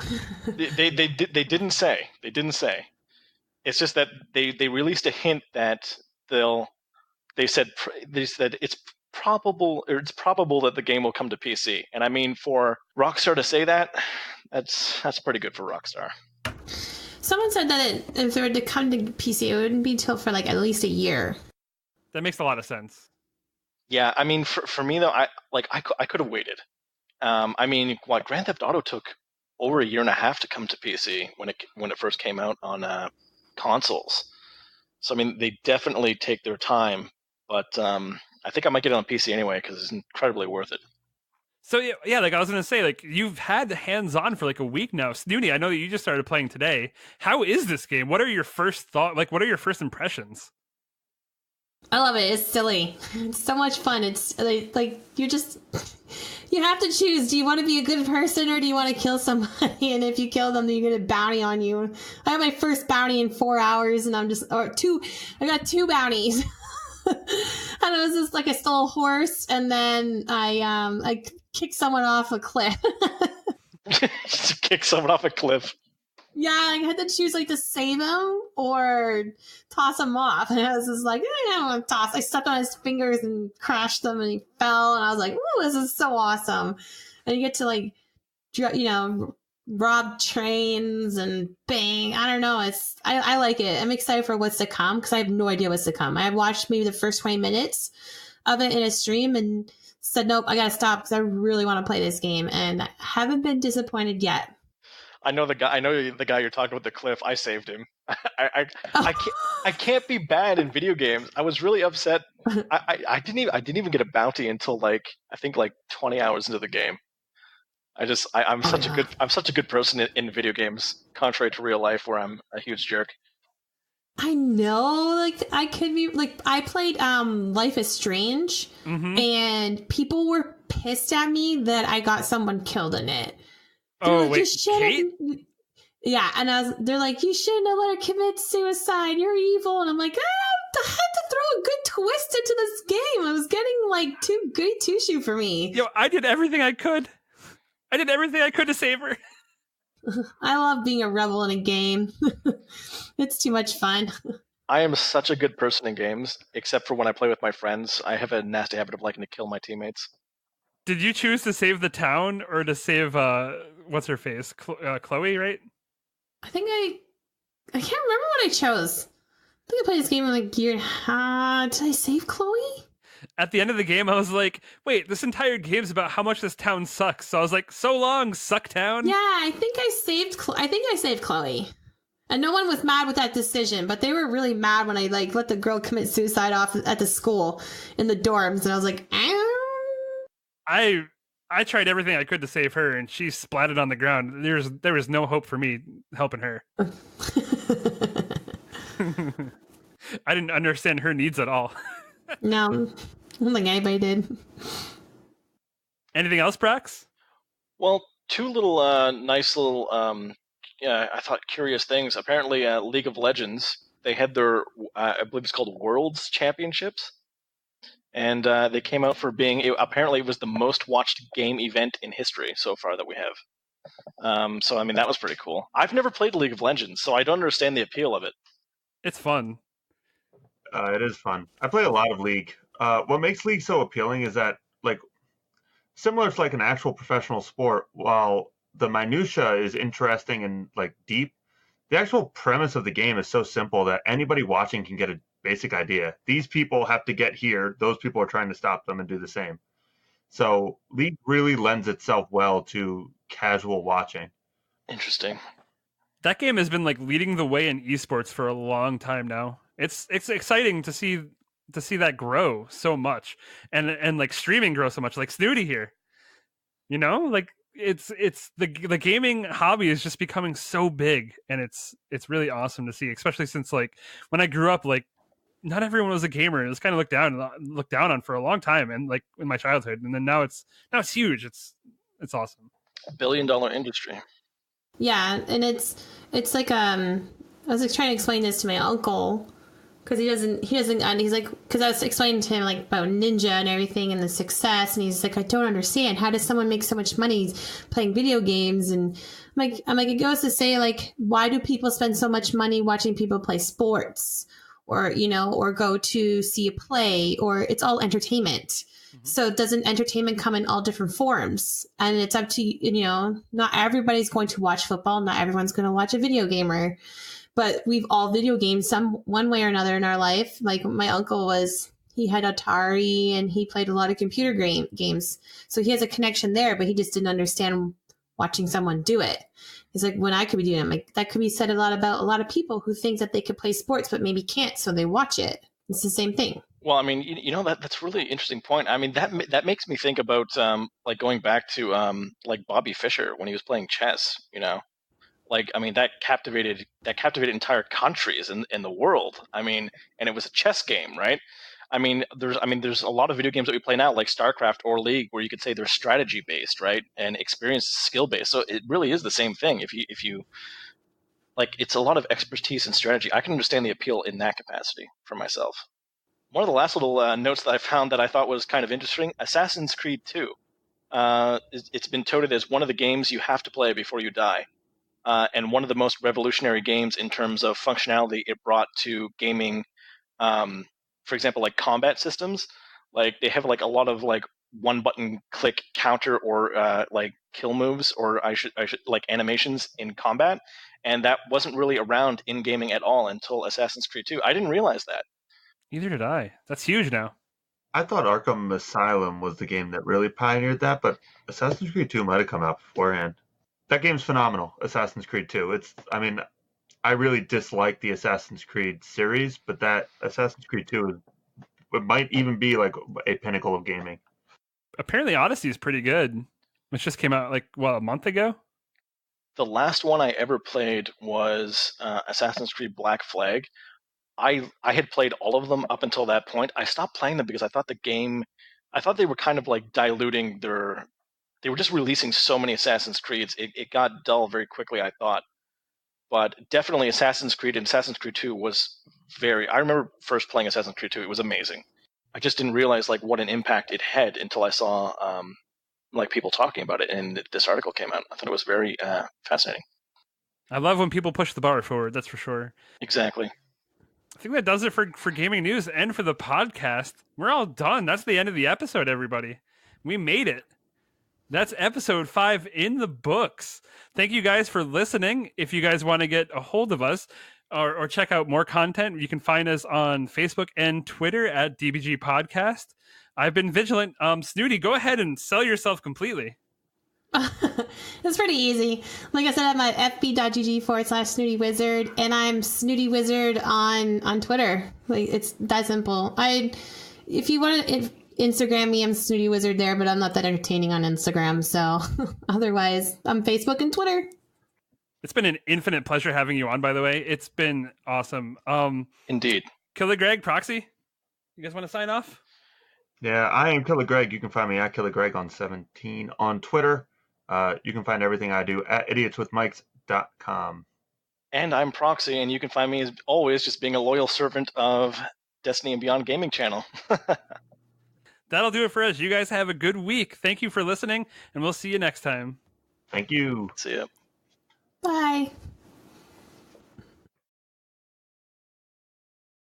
They didn't say. They didn't say. It's just that they released a hint that they said it's probable that the game will come to PC. And I mean, for Rockstar to say that, that's pretty good for Rockstar. Someone said that if it were to come to PC, it wouldn't be till for like at least a year. That makes a lot of sense. Yeah, I mean, for me though, I could have waited. I mean, Grand Theft Auto took over a year and a half to come to PC when it first came out on consoles. So I mean, they definitely take their time, but I think I might get it on PC anyway because it's incredibly worth it. So yeah, like I was gonna say, like you've had hands-on for like a week now. Snooty, I know that you just started playing today. How is this game? What are your first what are your first impressions? I love it. It's silly. It's so much fun. It's like you have to choose. Do you want to be a good person or do you want to kill somebody? And if you kill them, then you get a bounty on you. I got my first bounty in 4 hours, and I got 2 bounties. And it was just like I stole a horse, and then I kicked someone off a cliff. Kick someone off a cliff. Yeah, I had to choose like to save him or toss him off. And I was just like, I don't want to toss. I stepped on his fingers and crashed him, and he fell. And I was like, ooh, this is so awesome. And you get to like, rob trains and bang. I don't know. I like it. I'm excited for what's to come because I have no idea what's to come. I watched maybe the first 20 minutes of it in a stream and said, nope, I got to stop because I really want to play this game. And I haven't been disappointed yet. I know the guy you're talking about, the cliff. I saved him. I can't be bad in video games. I was really upset. I didn't even get a bounty until I think 20 hours into the game. I'm such a good person in video games, contrary to real life where I'm a huge jerk. I know, like I could be like I played Life is Strange, and people were pissed at me that I got someone killed in it. Kate? Yeah, and they're like, you shouldn't have let her commit suicide. You're evil. And I'm like, I had to throw a good twist into this game. I was getting too good two-shoe for me. Yo, I did everything I could. To save her. I love being a rebel in a game. It's too much fun. I am such a good person in games, except for when I play with my friends. I have a nasty habit of liking to kill my teammates. Did you choose to save the town or to save what's her face, Chloe? Right? I think I can't remember what I chose. I think I played this game in like year. Did I save Chloe? At the end of the game, I was like, wait, this entire game's about how much this town sucks. So I was like, so long, suck town. Yeah, I think I saved Chloe. And no one was mad with that decision, but they were really mad when I let the girl commit suicide off at the school in the dorms, and I was like, I tried everything I could to save her, and she splatted on the ground. There was no hope for me helping her. I didn't understand her needs at all. No, I don't think anybody did. Anything else, Brax? Well, two little nice little I thought curious things. Apparently, League of Legends, they had their I believe it's called Worlds Championships, and they came out for apparently it was the most watched game event in history so far that we have. So I mean that was pretty cool. I've never played League of Legends, so I don't understand the appeal of it. It's fun. It is fun. I play a lot of League. What makes League so appealing is that similar to like an actual professional sport. While the minutia is interesting and like deep, the actual premise of the game is so simple that anybody watching can get a basic idea. These people have to get here. Those people are trying to stop them and do the same. So League really lends itself well to casual watching. Interesting. That game has been like leading the way in esports for a long time now. It's exciting to see that grow so much, and like streaming grow so much. Like Snooty here, you know, like it's the gaming hobby is just becoming so big, and it's really awesome to see. Especially since like when I grew up, like not everyone was a gamer. It was kind of looked down on for a long time, and like in my childhood, and then now it's huge. It's awesome. $1 billion industry. Yeah, and it's like I was like trying to explain this to my uncle because he doesn't and he's like, because I was explaining to him like about Ninja and everything and the success, and he's like, I don't understand, how does someone make so much money playing video games? And I'm like it goes to say, like, why do people spend so much money watching people play sports, or or go to see a play, or it's all entertainment. So doesn't entertainment come in all different forms? And it's up to, not everybody's going to watch football. Not everyone's going to watch a video gamer. But we've all video gamed one way or another in our life. Like my uncle he had Atari and he played a lot of computer games. So he has a connection there, but he just didn't understand watching someone do it. He's like, when I could be doing it, I'm like, that could be said a lot about a lot of people who think that they could play sports, but maybe can't. So they watch it. It's the same thing. Well, I mean, that's a really interesting point. I mean, that makes me think about like going back to like Bobby Fischer when he was playing chess. Like, I mean, that captivated entire countries in the world. I mean, and it was a chess game, right? I mean, there's a lot of video games that we play now, like StarCraft or League, where you could say they're strategy based, right, and experience skill based. So it really is the same thing. If you like, it's a lot of expertise and strategy. I can understand the appeal in that capacity for myself. One of the last little notes that I found that I thought was kind of interesting: Assassin's Creed 2. It's been touted as one of the games you have to play before you die, and one of the most revolutionary games in terms of functionality it brought to gaming. For example, like combat systems, like they have like a lot of like one button click counter or like kill moves, or I should like animations in combat, and that wasn't really around in gaming at all until Assassin's Creed 2. I didn't realize that. Neither did I. That's huge now. I thought Arkham Asylum was the game that really pioneered that, but Assassin's Creed 2 might have come out beforehand. That game's phenomenal, Assassin's Creed 2. I really dislike the Assassin's Creed series, but that Assassin's Creed 2 it might even be like a pinnacle of gaming. Apparently Odyssey is pretty good, which just came out like, a month ago? The last one I ever played was Assassin's Creed Black Flag. I had played all of them up until that point. I stopped playing them because I thought they were kind of like diluting they were just releasing so many Assassin's Creeds. It got dull very quickly, I thought. But definitely Assassin's Creed and Assassin's Creed 2 was I remember first playing Assassin's Creed 2. It was amazing. I just didn't realize like what an impact it had until I saw like people talking about it, and this article came out. I thought it was very fascinating. I love when people push the bar forward, that's for sure. Exactly. I think that does it for gaming news and for the podcast. We're all done. That's the end of the episode, everybody. We made it. That's episode 5 in the books. Thank you guys for listening. If you guys want to get a hold of us or check out more content, you can find us on Facebook and Twitter at DBG Podcast. I've been Vigilant. Snooty, go ahead and sell yourself completely. It's pretty easy. Like I said, I'm at fb.gg/Snooty Wizard, and I'm Snooty Wizard on Twitter. Like, it's that simple. If you want to Instagram me, I'm Snooty Wizard there, but I'm not that entertaining on Instagram. So otherwise, I'm Facebook and Twitter. It's been an infinite pleasure having you on, by the way. It's been awesome. Indeed. Killer Greg, Proxy, you guys want to sign off? Yeah, I am Killer Greg. You can find me at Killer Greg on 17 on Twitter. You can find everything I do at idiotswithmics.com. And I'm Proxy, and you can find me as always just being a loyal servant of Destiny and Beyond Gaming channel. That'll do it for us. You guys have a good week. Thank you for listening, and we'll see you next time. Thank you. See ya. Bye.